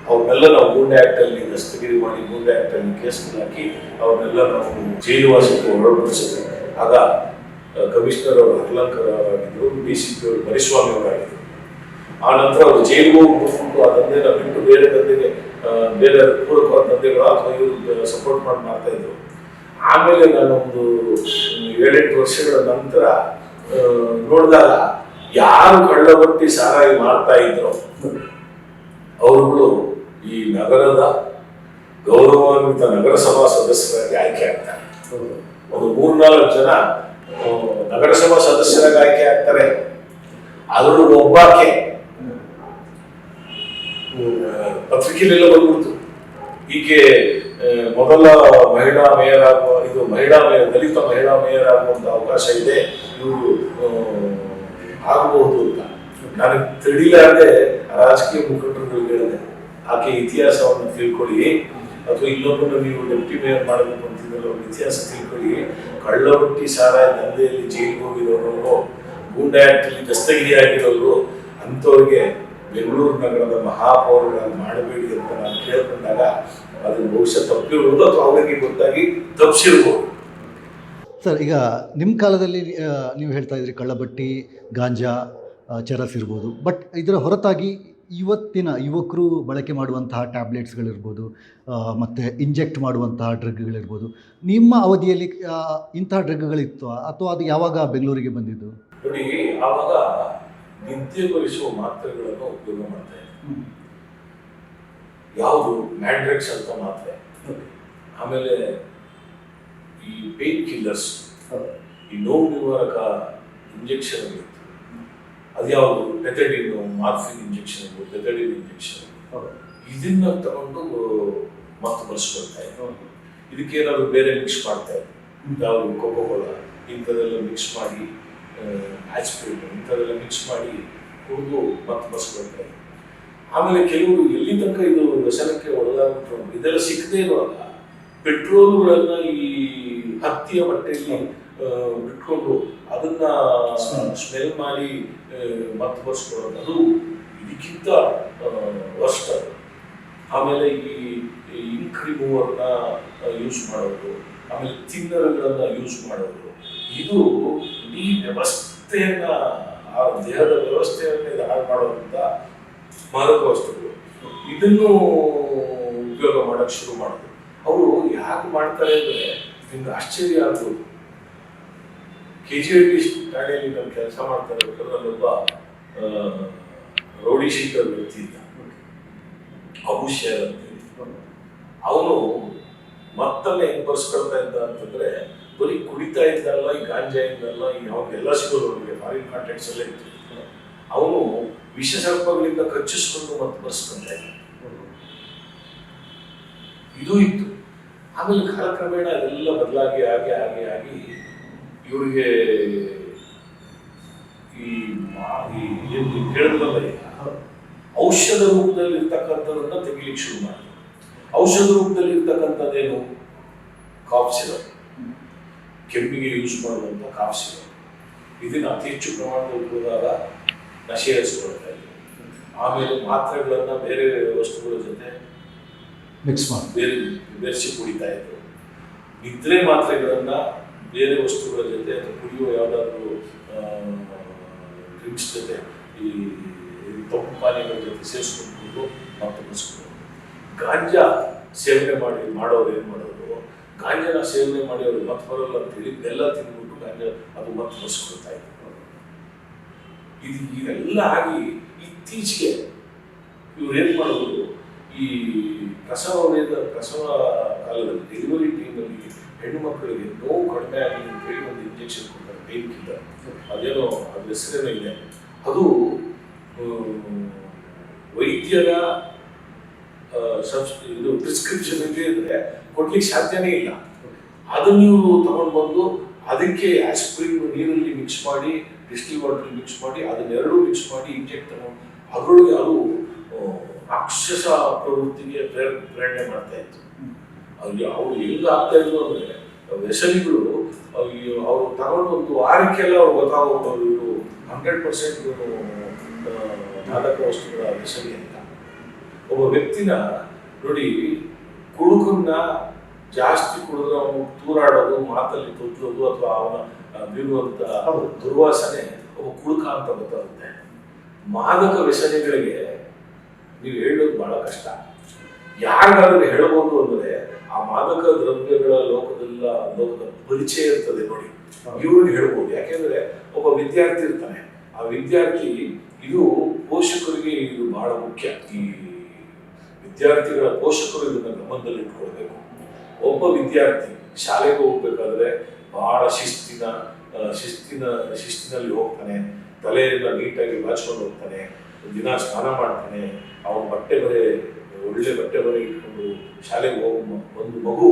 ಅವ್ರನ್ನೆಲ್ಲ ನಾವು ಗೂಂಡೆ ಆ್ಯಕ್ಟಲ್ಲಿ ದಸ್ತಗಿರಿ ಮಾಡಿ ಗೂಂಡೆ ಆ್ಯಕ್ಟಲ್ಲಿ ಕೇಸ್ಗಳು ಹಾಕಿ ಅವ್ರನ್ನೆಲ್ಲ ನಾವು ಜೈಲುವಾಸಕ್ಕೆ ಒಳಪಡಿಸಿದ್ವಿ. ಆಗ ಕಮಿಷನರ್ ಅವರು ಹರ್ಲಂಕರ್ ಅವರಾಗಿದ್ದರು, DCP ಅವರು ಮರಿಸ್ವಾಮಿ ಅವರಾಗಿದ್ದರು. ಆ ನಂತರ ಅವರು ಜೈಲಿಗೆ ಹೋಗಿ ಮುಗಿಸ್ಬಿಟ್ಟು ಆ ದಂಧೆನ ಬಿಟ್ಟು ಬೇರೆ ದಂಧೆಗೆ ಬೇರೆ ಪೂರಕವಾದ ದಂಧೆಗಳು ಅಥವಾ ಇವರು ಸಪೋರ್ಟ್ ಮಾಡ್ತಾ ಇದ್ರು. ಆಮೇಲೆ ನಾನೊಂದು 7-8 ವರ್ಷಗಳ ನಂತರ ನೋಡಿದಾಗ ಯಾರು ಕಳ್ಳಬಟ್ಟಿ ಸಾರಾಯಿ ಮಾಡ್ತಾ ಇದ್ರು ಅವರುಗಳು ಈ ನಗರದ ಗೌರವಾನ್ವಿತ ನಗರಸಭಾ ಸದಸ್ಯರಾಗಿ ಆಯ್ಕೆ ಆಗ್ತಾರೆ. ಒಂದು 3-4 ಜನ ನಗರಸಭಾ ಸದಸ್ಯರಾಗಿ ಆಯ್ಕೆ ಆಗ್ತಾರೆ. ಅದರಲ್ಲೂ ಒಬ್ಬಾಕೆ ಪತ್ರಿಕೆಯಲ್ಲೆಲ್ಲ ಬಂದ್ಬಿಡ್ತು, ಈಕೆ ಮೊದಲ ಮಹಿಳಾ ಮೇಯರ್ ಆಗುವ, ಇದು ದಲಿತ ಮಹಿಳಾ ಮೇಯರ್ ಆಗುವಂತ ಅವಕಾಶ ಇದೆ, ಇವರು ಆಗಬಹುದು ಅಂತ. ನನಗೆ ತಿಳಿಲಾರದೆ ರಾಜಕೀಯ ಮುಖಂಡರುಗಳಿಗೆ ಹೇಳಿದೆ, ಆಕೆ ಇತಿಹಾಸವನ್ನು ತಿಳ್ಕೊಳ್ಳಿ, ಅಥವಾ ಇನ್ನೊಬ್ಬರನ್ನು ನೀವು ಡೆಪ್ಟಿ ಮೇಯರ್ ಮಾಡಬೇಕು ಅಂತಿದ್ರೆ ಅವ್ರ ಇತಿಹಾಸ ತಿಳ್ಕೊಳ್ಳಿ. ಕಳ್ಳಬಟ್ಟಿ ಸಾರಾಯಿ ದಂಧೆಯಲ್ಲಿ ಜೈಲಿಗೆ ಹೋಗಿರೋರು, ಗೂಂಡಾ ಆ್ಯಕ್ಟಲ್ಲಿ ದಸ್ತಗಿರಿ ಆಗಿರೋರು, ಅಂಥವ್ರಿಗೆ ಬೆಂಗಳೂರು ನಗರದ ಮಹಾಪೌರಗಳನ್ನು ಮಾಡಬೇಡಿ ಅಂತ ನಾನು ಕೇಳ್ಕೊಂಡಾಗ ಅದು ಬಹುಶಃ ತಪ್ಪಿರ್ಬೋದು ಅಥವಾ ಅವರಿಗೆ ಗೊತ್ತಾಗಿ ತಪ್ಪಿಸಿರ್ಬೋದು. ಸರ್, ಈಗ ನಿಮ್ಮ ಕಾಲದಲ್ಲಿ ನೀವು ಹೇಳ್ತಾ ಇದ್ರಿ ಕಳ್ಳಬಟ್ಟಿ, ಗಾಂಜಾ, ಚರಸ್ ಇರ್ಬೋದು. ಬಟ್ ಇದರ ಹೊರತಾಗಿ ಇವತ್ತಿನ ಯುವಕರು ಬಳಕೆ ಮಾಡುವಂತಹ ಟ್ಯಾಬ್ಲೆಟ್ಸ್ಗಳಿರ್ಬೋದು, ಮತ್ತು ಇಂಜೆಕ್ಟ್ ಮಾಡುವಂತಹ ಡ್ರಗ್ಗಳಿರ್ಬೋದು, ನಿಮ್ಮ ಅವಧಿಯಲ್ಲಿ ಇಂತಹ ಡ್ರಗ್ಗಳಿತ್ತು ಅಥವಾ ಅದು ಯಾವಾಗ ಬೆಂಗಳೂರಿಗೆ ಬಂದಿದ್ದು? ನೋಡಿ, ಆವಾಗ ನಿದ್ರೆಗೊಳಿಸುವ ಮಾತ್ರೆಗಳನ್ನು ಉಪಯೋಗ ಮಾಡ್ತಾ ಇದ್ರು. ಯಾವುದು ಮ್ಯಾಂಡ್ರೆಕ್ಸ್ ಅಂತ ಮಾತ್ರೆ, ಆಮೇಲೆ ಈ ಪೇನ್ ಕಿಲ್ಲರ್ಸ್, ಈ ನೋವು ನಿವಾರಕ ಇಂಜೆಕ್ಷನ್ ಇತ್ತು. ಅದ್ಯಾವುದು ಪೆಥೆಡಿನ್, ಮಾರ್ಫಿನ್ ಇಂಜೆಕ್ಷನ್, ಪೆಥೆಡಿನ್ ಇಂಜೆಕ್ಷನ್, ಇದನ್ನ ತಗೊಂಡು ಮತ್ತೆ ಬಳಸ್ಕೊಳ್ತಾ ಇದ್ರು. ಇದಕ್ಕೇನಾದ್ರು ಬೇರೆ ಮಿಕ್ಸ್ ಮಾಡ್ತಾ ಇದ್ರು, ಯಾವುದು ಕೋಕೋಕೋಲಾ ಇಂಥದೆಲ್ಲ ಮಿಕ್ಸ್ ಮಾಡಿ, ಆಸ್ಪಿರಿನ್ ಇಂಥದೆಲ್ಲ ಮಿಕ್ಸ್ ಮಾಡಿ ಕುಡಿದು ಮತ್ತೆ ಬಳಸ್ಕೊಳ್ತಾ ಇದ್ರು. ಆಮೇಲೆ ಕೆಲವರು ಎಲ್ಲಿ ತನಕ ಇದು ವ್ಯಸನಕ್ಕೆ ಒಳಗಾಗ್ಬಿಟ್ರು, ಇದೆಲ್ಲ ಸಿಕ್ಕದೇ ಇರುವಾಗ ಪೆಟ್ರೋಲ್ಗಳನ್ನ ಈ ಹತ್ತಿಯ ಬಟ್ಟೆಯಲ್ಲಿ ಬಿಟ್ಕೊಂಡು ಅದನ್ನ ಸ್ಮೆಲ್ ಮಾಡಿ ಮತ್ತೆ ಬರ್ಸ್ಕೊಳ್ಳೋದು, ಅದು ಇದಕ್ಕಿಂತ ವರ್ಸ್ಟ್. ಆಮೇಲೆ ಈ ಇಂಕ್ ರಿಮೂವರ್ನ ಯೂಸ್ ಮಾಡೋದು, ಆಮೇಲೆ ಥಿನ್ನರ್ಗಳನ್ನ ಯೂಸ್ ಮಾಡೋದು, ಇದು ಇಡೀ ವ್ಯವಸ್ಥೆಯನ್ನ, ಆ ದೇಹದ ವ್ಯವಸ್ಥೆಯನ್ನ ಇದು ಹಾಳು ಮಾಡೋದ್ರಿಂದ ಮಾದಕ ವಸ್ತುಗಳು. ಇದನ್ನು ಉಪಯೋಗ ಮಾಡಕ್ ಶುರು ಮಾಡಿದ್ರು. ಅವರು ಯಾಕೆ ಮಾಡ್ತಾರೆ ಅಂದ್ರೆ ನಿಮ್ಗೆ ಆಶ್ಚರ್ಯ ಆಗ್ಬೋದು. KGHD ಠಾಣೆಯಲ್ಲಿ ನಾನು ಕೆಲಸ ಮಾಡ್ತಾ ಇರ್ಬೇಕಾದ್ರೆ ನನ್ನೊಬ್ಬ ರೌಡಿ ಶೀಟರ್ ವ್ಯಕ್ತಿ ಇದ್ದ, ಅಬುಶೇರ್ ಅಂತೇಳಿ. ಅವನು ಮತ್ತೊಮ್ಮೆ ಹೆಂಗ್ ಬರ್ಸ್ಕೊಳ್ತಾ ಇದ್ದ ಅಂತಂದ್ರೆ, ಬರೀ ಕುಡಿತಾ ಇದ್ದಲ್ಲ, ಈ ಗಾಂಜಾ ಇದ್ದಲ್ಲ, ಈ ಅವನಿಗೆಲ್ಲ ಸಿಗೋದು, ಅವನಿಗೆ ಫಾರಿನ್ ಕಾಂಟ್ಯಾಕ್ಟ್ಸ್ ಎಲ್ಲ ಇತ್ತು. ಅವನು ವಿಷ ಸರ್ಪಗಳಿಂದ ಕಚ್ಚಿಸ್ಕೊಂಡು ಮತ್ತೆ ಬರ್ಸ್ಕೊಂತ ಇದ್ದ, ಇದು ಇತ್ತು. ಆಮೇಲೆ ಕಾಲಕ್ರಮೇಣ ಅದೆಲ್ಲ ಬದಲಾಗಿ ಆಗಿ ಇವರಿಗೆ ಈ ಕೇಳಿದ್ರಲ್ಲ, ಔಷಧ ರೂಪದಲ್ಲಿ ಇರ್ತಕ್ಕಂಥದನ್ನ ತೆಗಿಲಿಕ್ಕೆ ಶುರು ಮಾಡಿ. ಔಷಧ ರೂಪದಲ್ಲಿ ಇರ್ತಕ್ಕಂಥದ್ದೇನು? ಕಾಫ್ ಸಿರಪ್, ಕೆಮ್ಮಿಗೆ ಯೂಸ್ ಮಾಡುವಂಥ ಕಾಫ್ ಸಿರಪ್. ಇದನ್ನ ಅತಿ ಹೆಚ್ಚು ಪ್ರಮಾಣದಲ್ಲಿ ಹೋದಾಗ ನಶೆ ಹರಿಸ್ಕೊಳ್ತಾ ಇದೆ. ಆಮೇಲೆ ಮಾತ್ರೆಗಳನ್ನ ಬೇರೆ ವಸ್ತುಗಳ ಜೊತೆ ಮಿಕ್ಸ್ ಮಾಡಿ ಬೆರೆಸಿ ಕುಡಿತಾ ಇದ್ರು. ನಿದ್ರೆ ಮಾತ್ರೆಗಳನ್ನ ಬೇರೆ ವಸ್ತುಗಳ ಜೊತೆ ಅಥವಾ ಕುಡಿಯುವ ಯಾವುದಾದ್ರೂ ಡ್ರಿಂಕ್ಸ್ ಜೊತೆ, ಈ ತಂಪು ಪಾನೀಯಗಳ ಜೊತೆ ಸೇರಿಸ್ಕೊಂಡು ಮತ್ತೆ ಬಳಸ್ಕೊಂಡು. ಗಾಂಜಾ ಸೇವನೆ ಮಾಡೋರು ಏನು ಮಾಡೋದು, ಗಾಂಜಾನ ಸೇವನೆ ಮಾಡಿ ಅವರು ಮತ್ತೆ ಬರೋಲ್ಲ ಅಂತೇಳಿ ಬೆಲ್ಲ ತಿಂದ್ಬಿಟ್ಟು ಗಾಂಜಾ ಅದು ಮತ್ತೆ ಬಳಸ್ಕೊಳ್ತಾ ಇದ್ರು. ಇದೆಲ್ಲ ಆಗಿ ಇತ್ತೀಚೆಗೆ ಇವ್ರು ಏನು ಮಾಡೋದು, ಈ ಪ್ರಸವ ಕಾಲದಲ್ಲಿ, ಡೆಲಿವರಿ ಟೈಮಲ್ಲಿ ಹೆಣ್ಣು ಮಕ್ಕಳಿಗೆ ನೋವು ಕಡಿಮೆ ಆಗಲಿ ಅಂತೇಳಿ ಒಂದು ಇಂಜೆಕ್ಷನ್ ಕೊಡ್ತಾರೆ, ಪೇನ್ ಕಿಲ್ಲರ್. ಅದೇನೋ ಅದ್ರ ಹೆಸರೇನೋ ಇದೆ. ಅದು ವೈದ್ಯರ ಇದು ಪ್ರಿಸ್ಕ್ರಿಪ್ಷನ್ ಇದ್ರೆ ಕೊಡ್ಲಿಕ್ಕೆ ಸಾಧ್ಯನೇ ಇಲ್ಲ. ಅದು ನೀವು ತಗೊಂಡು ಬಂದು ಅದಕ್ಕೆ ಆಸ್ಪಿರಿನ್ ನೀರಲ್ಲಿ ಮಿಕ್ಸ್ ಮಾಡಿ, ಡಿಸ್ಟಿಲ್ ವಾಟರ್ ಮಿಕ್ಸ್ ಮಾಡಿ, ಅದನ್ನೆರಡೂ ಮಿಕ್ಸ್ ಮಾಡಿ ಇಂಜೆಕ್ಟ್ ತಗೊಂಡು ಅದರೊಳಗೆ ಅದು ರಾಕ್ಷಸ ಪ್ರವೃತ್ತಿಗೆ ಪ್ರೇರಣೆ ಮಾಡ್ತಾ ಇತ್ತು. ಅಲ್ಲಿ ಅವ್ರು ಹೆಂಗ್ ಆಗ್ತಾ ಇದ್ರು ಅಂದ್ರೆ, ವ್ಯಸನಿಗಳು ಅವ್ರು ತಗೊಂಡು ಒಂದು ವಾರಕ್ಕೆಲ್ಲ ಅವ್ರು ಗೊತ್ತಾಗೋದು, ಇವರು 100% ಮಾದಕ ವಸ್ತುಗಳ ವ್ಯಸನಿ ಅಂತ. ಒಬ್ಬ ವ್ಯಕ್ತಿನ ನೋಡಿ, ಕುಡುಕನ್ನ ಜಾಸ್ತಿ ಕುಡಿದ್ರೆ ಅವನು ತೂರಾಡೋದು, ಮಾತಲ್ಲಿ ತೊತ್ತೋದು ಅಥವಾ ಅವನ ಬೀರುವಂತ ದುರ್ವಾಸನೆ ಒಬ್ಬ ಕುಡುಕ ಅಂತ ಗೊತ್ತಾಗುತ್ತೆ. ಮಾದಕ ವ್ಯಸನಿಗಳಿಗೆ ನೀವು ಹೇಳೋದು ಬಹಳ ಕಷ್ಟ. ಯಾರಿಗಾದ್ರೂ ಹೇಳ್ಬೋದು ಅಂದ್ರೆ ಆ ಮಾದಕ ದ್ರವ್ಯಗಳ ಲೋಕದ ಪರಿಚಯ ಇರ್ತದೆ ನೋಡಿ, ಇವ್ರಿಗೆ ಹೇಳ್ಬೋದು. ಯಾಕೆಂದ್ರೆ ಒಬ್ಬ ವಿದ್ಯಾರ್ಥಿ ಇರ್ತಾನೆ, ಆ ವಿದ್ಯಾರ್ಥಿ ಇದು ಪೋಷಕರಿಗೆ ಇದು ಬಹಳ ಮುಖ್ಯ. ಈ ವಿದ್ಯಾರ್ಥಿಗಳ ಪೋಷಕರು ಇದನ್ನ ಗಮನದಲ್ಲಿ ಇಟ್ಕೊಳ್ಬೇಕು. ಒಬ್ಬ ವಿದ್ಯಾರ್ಥಿ ಶಾಲೆಗೆ ಹೋಗ್ಬೇಕಾದ್ರೆ ಬಹಳ ಶಿಸ್ತಿನಲ್ಲಿ ಹೋಗ್ತಾನೆ, ತಲೆಯೆಲ್ಲ ನೀಟಾಗಿ ಬಾಚ್ಕೊಂಡು ಹೋಗ್ತಾನೆ, ದಿನ ಸ್ನಾನ ಮಾಡ್ತಾನೆ, ಅವನ ಒಳ್ಳೆ ಬಟ್ಟೆ ಬರೆ ಇಟ್ಕೊಂಡು ಶಾಲೆಗೆ ಒಂದು ಮಗು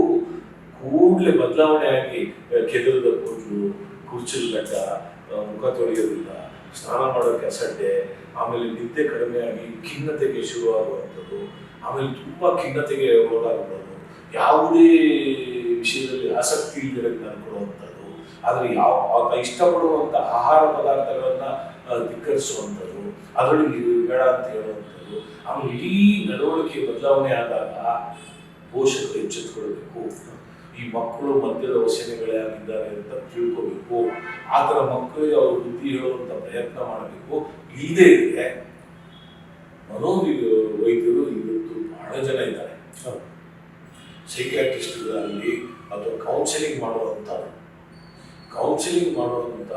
ಕೂಡಲೇ ಬದಲಾವಣೆ ಆಗಿ ಕೆದರದ ಕೂದಲು, ಕುರ್ಚಿಲ್ ಗಡ್ಡ, ಮುಖ ತೊಳೆಯೋದಿಲ್ಲ, ಸ್ನಾನ ಮಾಡೋಕ್ಕೆ ಅಸಡ್ಡೆ, ಆಮೇಲೆ ನಿದ್ದೆ ಕಡಿಮೆ ಆಗಿ ಖಿನ್ನತೆಗೆ ಶುರುವಾಗುವಂಥದ್ದು, ಆಮೇಲೆ ತುಂಬಾ ಖಿನ್ನತೆಗೆ ಒಳಗಾಗುವುದು, ಯಾವುದೇ ವಿಷಯದಲ್ಲಿ ಆಸಕ್ತಿ ಇಲ್ಲದೆ ಅನ್ಕೊಳ್ಳುವಂಥದ್ದು, ಆದರೆ ಆತ ಇಷ್ಟಪಡುವಂಥ ಆಹಾರ ಪದಾರ್ಥಗಳನ್ನ ಧಿಕ್ಕರಿಸುವಂಥದ್ದು, ಅದರಲ್ಲಿ ಬೇಡ ಅಂತ ಹೇಳುವಂಥದ್ದು, ಆಮೇಲೆ ಇಡೀ ನಡವಳಿಕೆ ಬದಲಾವಣೆ ಆದಾಗ ಪೋಷಕರು ಎಚ್ಚೆತ್ತುಕೊಳ್ಬೇಕು. ಈ ಮಕ್ಕಳು ಮದ್ಯದ ವಸನೆಗಳೇ ಆಗಿದ್ದಾರೆ ಅಂತ ತಿಳ್ಕೋಬೇಕು. ಆ ಥರ ಮಕ್ಕಳಿಗೆ ಅವರು ಬುದ್ಧಿ ಹೇಳುವಂತ ಪ್ರಯತ್ನ ಮಾಡಬೇಕು. ಇಲ್ಲದೇ ಇದ್ರೆ ವೈದ್ಯರು ಇವತ್ತು ಬಹಳ ಜನ ಇದ್ದಾರೆ, ಸೈಕ್ಯಾಟ್ರಿಸ್ಟ್ಗಳಲ್ಲಿ ಅಥವಾ ಕೌನ್ಸಿಲಿಂಗ್ ಮಾಡುವಂತ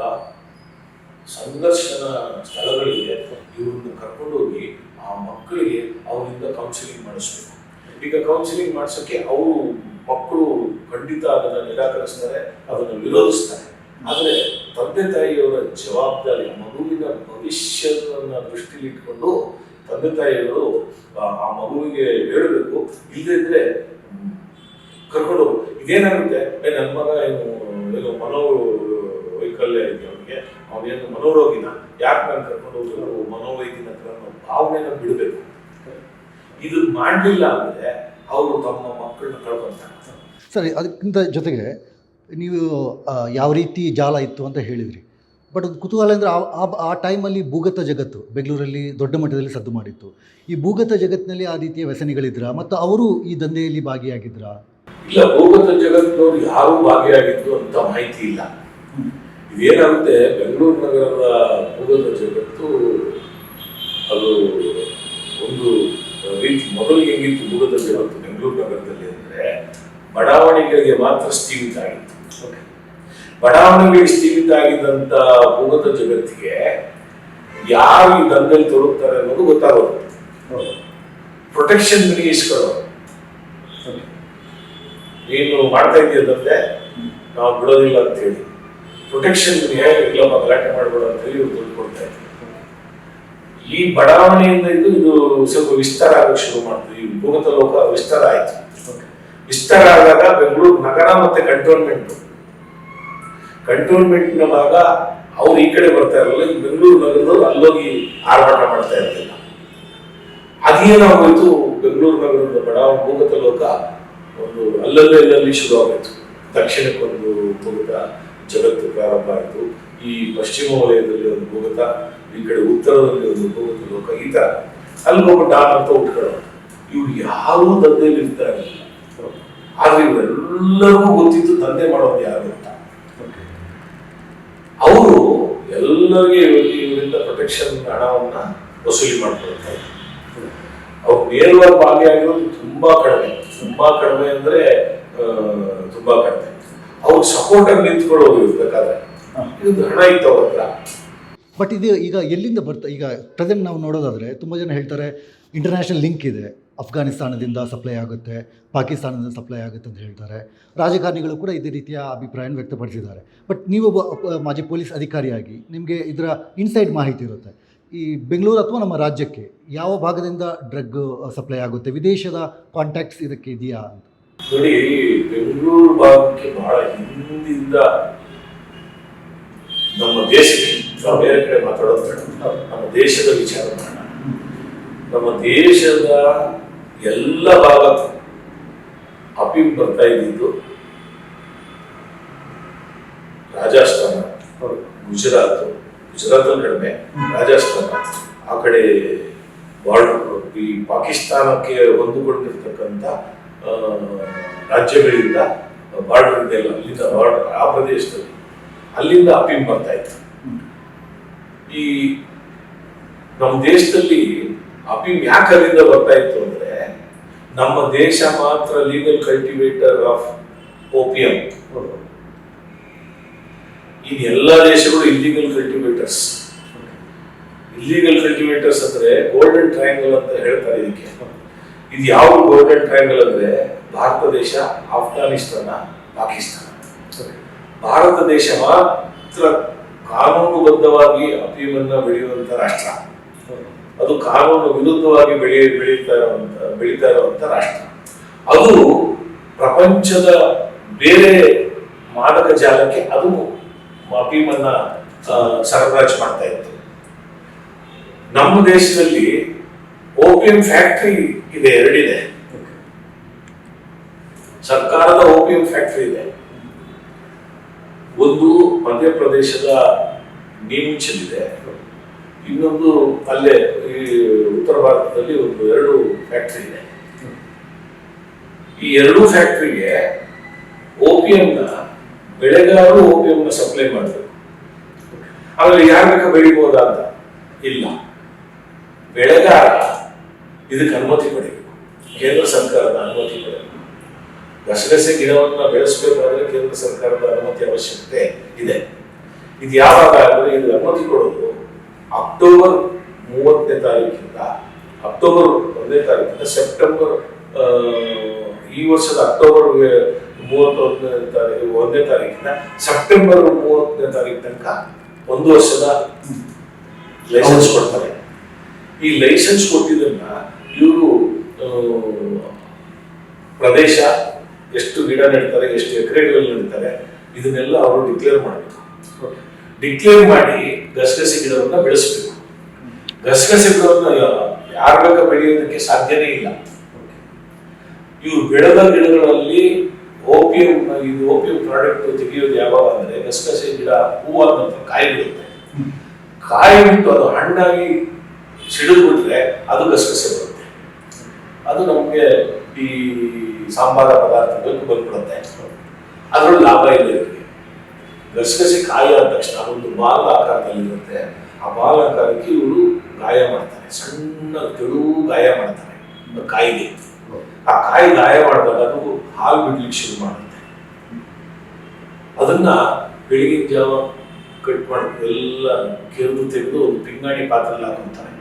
ಸಂದರ್ಶನ ಸ್ಥಳಗಳಿಗೆ ಇವ್ರನ್ನ ಕರ್ಕೊಂಡೋಗಿ ಆ ಮಕ್ಕಳಿಗೆ ಅವರಿಂದ ಕೌನ್ಸಿಲಿಂಗ್ ಮಾಡಿಸ್ಬೇಕು. ಈಗ ಕೌನ್ಸಿಲಿಂಗ್ ಮಾಡಿಸೋಕೆ ಅವರು ಮಕ್ಕಳು ಖಂಡಿತ ಅದನ್ನ ನಿರಾಕರಿಸ್ತಾರೆ, ಅದನ್ನು ವಿರೋಧಿಸ್ತಾರೆ. ಆದರೆ ತಂದೆ ತಾಯಿಯವರ ಜವಾಬ್ದಾರಿ, ಮಗುವಿನ ಭವಿಷ್ಯವನ್ನು ದೃಷ್ಟಿಲಿ ಇಟ್ಕೊಂಡು ತಂದೆ ತಾಯಿಯವರು ಆ ಮಗುವಿಗೆ ಹೇಳಬೇಕು. ಇಲ್ಲದಿದ್ರೆ ಕರ್ಕೊಂಡು ಇದೇನಾಗುತ್ತೆ, ನನ್ನ ಮಗ ಏನು ಮನೋವೈಕಲ್ಯ ಇದೆ, ಅವನೇನು ಮನೋರೋಗಿನ, ಯಾಕೆ ನಾನು ಕರ್ಕೊಂಡು ಹೋಗ್ಬೇಕು ಮನೋವೈದ್ಯನ ಹತ್ರ ಅನ್ನೋ ಭಾವನೆನ ಬಿಡಬೇಕು. ಇದು ಮಾಡಲಿಲ್ಲ ಅಂದ್ರೆ ಅವರು ತಮ್ಮ ಮಕ್ಕಳನ್ನ ಕಳ್ಕೊಂತಾರೆ. ಸರಿ, ಅದಕ್ಕಿಂತ ಜೊತೆಗೆ ನೀವು ಯಾವ ರೀತಿ ಜಾಲ ಇತ್ತು ಅಂತ ಹೇಳಿದ್ರಿ. ಬಟ್ ಅದು ಕುತೂಹಲ ಅಂದರೆ ಆ ಟೈಮಲ್ಲಿ ಭೂಗತ ಜಗತ್ತು ಬೆಂಗಳೂರಲ್ಲಿ ದೊಡ್ಡ ಮಟ್ಟದಲ್ಲಿ ಸದ್ದು ಮಾಡಿತ್ತು. ಈ ಭೂಗತ ಜಗತ್ತಿನಲ್ಲಿ ಆ ರೀತಿಯ ವ್ಯಸನಿಗಳಿದ್ರ ಮತ್ತು ಅವರು ಈ ದಂಧೆಯಲ್ಲಿ ಭಾಗಿಯಾಗಿದ್ರ? ಇಲ್ಲ, ಭೂಗತ ಜಗತ್ತಿನವರು ಯಾರೂ ಭಾಗಿಯಾಗಿದ್ದು ಅಂತ ಮಾಹಿತಿ ಇಲ್ಲ. ಇದೇನಾಗುತ್ತೆ, ಬೆಂಗಳೂರು ನಗರದ ಭೂಗತ ಜಗತ್ತು ಅದು ಒಂದು ರೀತಿ ಮೊದಲಿಗೆ ಹೆಂಗಿತ್ತು ಭೂಗತ ಜಗತ್ತು ಬೆಂಗಳೂರು ನಗರದಲ್ಲಿ ಅಂದ್ರೆ ಬಡಾವಣೆಗಳಿಗೆ ಮಾತ್ರ ಸ್ಥೀಮಿತ ಆಗಿತ್ತು. ಬಡಾವಣೆಗಳಿಗೆ ಸ್ಥೀಮಿತ ಆಗಿದ್ದಂತ ಭೂಗತ ಜಗತ್ತಿಗೆ ಯಾರು ಈ ದಂಧೆಯಲ್ಲಿ ತೊಡಗ್ತಾರೆ ಅನ್ನೋದು ಗೊತ್ತಾಗೋದು. ಪ್ರೊಟೆಕ್ಷನ್ ಮನಿ ಇಸ್ಕೊಳ್ಳೋದು, ನೀನು ಮಾಡ್ತಾ ಇದೆಯಾ ದಂಧೆ, ನಾವು ಬಿಡೋದಿಲ್ಲ ಅಂತ ಹೇಳಿ ಪ್ರೊಟೆಕ್ಷನ್ ಮನಿ, ಇಲ್ಲಪ್ಪ ಗಲಾಟೆ ಮಾಡಬೇಡ ಅಂತ ಹೇಳಿ ಇವ್ರು ದುಡ್ಡು ಕೊಡ್ತಾ ಇದ್ರು. ಈ ಬಡಾವಣೆಯಿಂದ ಇದು ಸ್ವಲ್ಪ ವಿಸ್ತಾರ ಆಗಕ್ಕೆ ಶುರು ಮಾಡ್ತೀವಿ. ಈ ಭೂಗತ ಲೋಕ ವಿಸ್ತಾರ ಆಯ್ತು. ವಿಸ್ತಾರ ಆದಾಗ ಬೆಂಗಳೂರು ನಗರ ಮತ್ತೆ ಕಂಟೋನ್ಮೆಂಟ್ನ ಭಾಗ ಅವ್ರು ಈ ಕಡೆ ಬರ್ತಾ ಇರಲಿಲ್ಲ. ಈ ಬೆಂಗಳೂರು ನಗರದವ್ರು ಅಲ್ಲೋಗಿ ಆರ್ಭಟ ಮಾಡ್ತಾ ಇರ್ಲಿಲ್ಲ. ಅದೇನಾಗೋಯ್ತು, ಬೆಂಗಳೂರು ನಗರದ ಬಡಾವಣೆ ಭೂಗತ ಲೋಕ ಒಂದು ಅಲ್ಲಲ್ಲಿ ಶುರು ಆಗೋಯ್ತು. ದಕ್ಷಿಣಕ್ಕೊಂದು ಭೂಗತ ಜಗತ್ತು ಪ್ರಾರಂಭ ಆಯಿತು. ಈ ಪಶ್ಚಿಮ ವಲಯದಲ್ಲಿ ಒಂದು ಭೂಗತ, ಈ ಕಡೆ ಉತ್ತರದಲ್ಲಿ ಒಂದು ಭೂಗತ ಲೋಕ, ಈ ತರ ಅಲ್ಲೊಬ್ಬ ಡಾನ್ ಅಂತ ಉಟ್ಕೊಳ್ಳೋದು. ಇವ್ರು ಯಾರೂ ದಂಧೆಯಲ್ಲಿ ಇರ್ತಾ ಇರಲಿಲ್ಲ. ಆದ್ರೆ ಇವರೆಲ್ಲರಿಗೂ ಗೊತ್ತಿತ್ತು ದಂಧೆ ಮಾಡೋದು ಯಾರು ಅಂತ. ಅವರು ಎಲ್ಲರಿಗೆ ಇವರಿಂದ ಪ್ರೊಟೆಕ್ಷನ್ ಹಣವನ್ನ ವಸೂಲಿ ಮಾಡ್ಕೊಳ್ತಾ ಇದ್ರು. ಅವ್ರು ನೇರವಾಗಿ ಭಾಗಿಯಾಗಿರೋದು ತುಂಬಾ ಕಡಿಮೆ ಅಂದ್ರೆ ತುಂಬಾ ಕಡಿಮೆ. ಅವ್ರು ಸಪೋರ್ಟ್ ಆಗಿ ನಿಂತ್ಕೊಳ್ಳೋದು ಇರ್ಬೇಕಾದ್ರೆ ಇದು ಹಣ ಇತ್ತು ಅವ್ರ ಹತ್ರ. ಬಟ್ ಇದು ಈಗ ಎಲ್ಲಿಂದ ಈಗ ಪ್ರೆಸೆಂಟ್ ನಾವು ನೋಡೋದಾದರೆ ತುಂಬ ಜನ ಹೇಳ್ತಾರೆ ಇಂಟರ್ನ್ಯಾಷನಲ್ ಲಿಂಕ್ ಇದೆ, ಅಫ್ಘಾನಿಸ್ತಾನದಿಂದ ಸಪ್ಲೈ ಆಗುತ್ತೆ, ಪಾಕಿಸ್ತಾನದಿಂದ ಸಪ್ಲೈ ಆಗುತ್ತೆ ಅಂತ ಹೇಳ್ತಾರೆ. ರಾಜಕಾರಣಿಗಳು ಕೂಡ ಇದೇ ರೀತಿಯ ಅಭಿಪ್ರಾಯನ ವ್ಯಕ್ತಪಡಿಸಿದ್ದಾರೆ. ಬಟ್ ನೀವೊಬ್ಬ ಮಾಜಿ ಪೊಲೀಸ್ ಅಧಿಕಾರಿಯಾಗಿ ನಿಮಗೆ ಇದರ ಇನ್ಸೈಡ್ ಮಾಹಿತಿ ಇರುತ್ತೆ. ಈ ಬೆಂಗಳೂರು ಅಥವಾ ನಮ್ಮ ರಾಜ್ಯಕ್ಕೆ ಯಾವ ಭಾಗದಿಂದ ಡ್ರಗ್ ಸಪ್ಲೈ ಆಗುತ್ತೆ, ವಿದೇಶದ ಕಾಂಟ್ಯಾಕ್ಟ್ಸ್ ಇದಕ್ಕೆ ಇದೆಯಾ ಅಂತ? ನೋಡಿ, ಬೆಂಗಳೂರು ಭಾಗಕ್ಕೆ ಬಹಳ ಹಿಂದಿಂದ ನಮ್ಮ ದೇಶಕ್ಕೆ, ಬೇರೆ ಕಡೆ ಮಾತಾಡೋದು ಬೇಡ, ನಮ್ಮ ದೇಶದ ವಿಚಾರ ಮಾಡೋಣ. ನಮ್ಮ ದೇಶದ ಎಲ್ಲ ಭಾಗ ಅಫೀಮ್ ಬರ್ತಾ ಇದ್ದಿದ್ದು ರಾಜಸ್ಥಾನ, ಗುಜರಾತ್ ಕಡಿಮೆ, ರಾಜಸ್ಥಾನ, ಆ ಕಡೆ ಬಾರ್ಡರ್ ಈ ಪಾಕಿಸ್ತಾನಕ್ಕೆ ಹೊಂದಿಕೊಂಡಿರ್ತಕ್ಕಂಥ ರಾಜ್ಯಗಳಿಂದ ಬಾರ್ಡರ್ ಇದೆಯಲ್ಲ, ಅಲ್ಲಿಂದ ಬಾರ್ಡರ್ ಆ ಪ್ರದೇಶದಲ್ಲಿ ಅಲ್ಲಿಂದ ಅಫೀಮ್ ಬರ್ತಾ ಇತ್ತು. ಈ ನಮ್ಮ ದೇಶದಲ್ಲಿ ಅಫೀಮ್ ಯಾಕೆ ಅಲ್ಲಿಂದ ಬರ್ತಾ ಇತ್ತು ಅಂದ್ರೆ, ನಮ್ಮ ದೇಶ ಮಾತ್ರ ಲೀಗಲ್ ಕಲ್ಟಿವೇಟರ್ ಆಫ್ ಓಪಿಯಂ, ಇನ್ ಎಲ್ಲ ದೇಶಗಳು ಇಲ್ಲಿಗಲ್ ಕಲ್ಟಿವೇಟರ್ಸ್. ಇಲ್ಲಿಗಲ್ ಕಲ್ಟಿವೇಟರ್ಸ್ ಅಂದ್ರೆ ಗೋಲ್ಡನ್ ಟ್ರಯಾಂಗಲ್ ಅಂತ ಹೇಳ್ತಾರೆ ಇದಕ್ಕೆ. ಇದು ಯಾವ ಗೋಲ್ಡನ್ ಟ್ರಯಾಂಗಲ್ ಅಂದ್ರೆ ಭಾರತ ದೇಶ, ಆಫ್ಘಾನಿಸ್ತಾನ, ಪಾಕಿಸ್ತಾನ. ಭಾರತ ದೇಶ ಮಾತ್ರ ಕಾನೂನುಬದ್ಧವಾಗಿ ಅಫೀಮನ್ನ ಬೆಳೆಯುವಂತ ರಾಷ್ಟ್ರ, ಅದು ಕಾನೂನು ವಿರುದ್ಧವಾಗಿ ಬೆಳೀತಾ ಇರುವಂತ ರಾಷ್ಟ್ರ. ಅದು ಪ್ರಪಂಚದ ಬೇರೆ ಮಾದಕ ಜಾಲಕ್ಕೆ ಅದು ಅಫೀಮನ್ನ ಸರಬರಾಜು ಮಾಡ್ತಾ ಇತ್ತು. ನಮ್ಮ ದೇಶದಲ್ಲಿ ಓಪಿಯಂ ಫ್ಯಾಕ್ಟರಿ ಇದೆ, ಎರಡಿದೆ. ಸರ್ಕಾರದ ಓಪಿಯಂ ಫ್ಯಾಕ್ಟರಿ ಇದೆ. ಒಂದು ಮಧ್ಯಪ್ರದೇಶದ ನೀಮುಚ್ನಲ್ಲಿದೆ, ಇನ್ನೊಂದು ಅಲ್ಲೇ ಈ ಉತ್ತರ ಭಾರತದಲ್ಲಿ ಒಂದು 2 ಫ್ಯಾಕ್ಟರಿ ಇದೆ. ಈ 2 ಫ್ಯಾಕ್ಟರಿಗೆ ಓಪಿಯಂನ ಬೆಳೆಗಾರರು ಓಪಿಯಂನ ಸಪ್ಲೈ ಮಾಡಬೇಕು. ಆಮೇಲೆ ಯಾರು ಬೇಕಾ ಬೆಳಿಬಹುದಾ ಅಂತ ಇಲ್ಲ, ಬೆಳೆಗಾರ ಇದಕ್ಕೆ ಅನುಮತಿ ಪಡೆಯಬೇಕು, ಕೇಂದ್ರ ಸರ್ಕಾರದ ಅನುಮತಿ ಪಡೆಯಬೇಕು. ಗಸಗಸೆ ಗಿಡವನ್ನ ಬೆಳೆಸಬೇಕಾದ್ರೆ ಕೇಂದ್ರ ಸರ್ಕಾರದ ಅನುಮತಿ ಅವಶ್ಯಕತೆ ಇದೆ. ಇದು ಯಾವಾಗ ಅಂದ್ರೆ, ಇದು ಅನುಮತಿ ಕೊಡೋದು ಅಕ್ಟೋಬರ್ 30ನೇ ತಾರೀಕಿಂದ ಅಕ್ಟೋಬರ್ 1ನೇ ತಾರೀಕಿಂದ ಸೆಪ್ಟೆಂಬರ್ ಈ ವರ್ಷದ ಅಕ್ಟೋಬರ್ 31ನೇ ತಾರೀಕಿಂದ ಸೆಪ್ಟೆಂಬರ್ 30ನೇ ತಾರೀಕು ತನಕ 1 ವರ್ಷದ ಲೈಸೆನ್ಸ್ ಕೊಡ್ತಾರೆ. ಈ ಲೈಸೆನ್ಸ್ ಕೊಟ್ಟಿದ್ದನ್ನ ಇವರು ಪ್ರದೇಶ ಎಷ್ಟು ಗಿಡ ನೆಡ್ತಾರೆ, ಎಷ್ಟು ಎಕರೆಗಳಲ್ಲಿ ನೆಡ್ತಾರೆ, ಇದನ್ನೆಲ್ಲ ಅವರು ಡಿಕ್ಲೇರ್ ಮಾಡಬೇಕು. ಡಿಕ್ಲೇರ್ ಮಾಡಿ ಗಸಗಸೆ ಗಿಡವನ್ನ ಬೆಳೆಸಬೇಕು. ಗಸಗಸೆ ಗಿಡವನ್ನ ಯಾರು ಬೇಕಾ ಬೆಳೆಯೋದಕ್ಕೆ ಸಾಧ್ಯನೇ ಇಲ್ಲ. ಇವರು ಬೆಳೆದ ಗಿಡಗಳಲ್ಲಿ ಓಪಿಯಂ ಪ್ರಾಡಕ್ಟ್ ತೆಗೆಯೋದು ಯಾವಾಗ ಅಂದ್ರೆ, ಗಸಗಸೆ ಗಿಡ ಹೂವಾದ ನಂತರ ಕಾಯಿ ಬಿಡುತ್ತೆ. ಕಾಯಿ ಬಿಟ್ಟು ಅದು ಹಣ್ಣಾಗಿ ಸಿಡಿದು ಬಿಟ್ರೆ ಅದು ಗಸಗಸೆ ಬರುತ್ತೆ. ಅದು ನಮ್ಗೆ ಈ ಸಾಂಬಾರ ಪದಾರ್ಥಗಳಿಗೆ ಬಂದ್ಬಿಡುತ್ತೆ. ಅದ್ರಲ್ಲಿ ಲಾಭ ಇಲ್ಲ ಇವರಿಗೆ. ಗಸಗಸೆ ಕಾಯಿ ಆದ ತಕ್ಷಣ ಒಂದು ಬಾಲ್ ಆಕಾರದಲ್ಲಿರುತ್ತೆ. ಆ ಬಾಲ್ ಆಕಾರಕ್ಕೆ ಇವರು ಗಾಯ ಮಾಡ್ತಾರೆ, ಸಣ್ಣ ತೆಳು ಗಾಯ ಮಾಡ್ತಾರೆ ಕಾಯಿಗೆ. ಆ ಕಾಯಿ ಗಾಯ ಮಾಡಿದಾಗ ಅದು ಹಾಲು ಬಿಡ್ಲಿಕ್ಕೆ ಶುರು ಮಾಡುತ್ತೆ. ಅದನ್ನ ಬೆಳಿಗ್ಗೆ ಜಾವ ಕಟ್ ಮಾಡಿ ಎಲ್ಲ ಕೆರೆದು ತೆಗೆದು ಒಂದು ಪಿಂಗಾಣಿ ಪಾತ್ರೆಯಲ್ಲಿ ಹಾಕುತ್ತಾರೆ.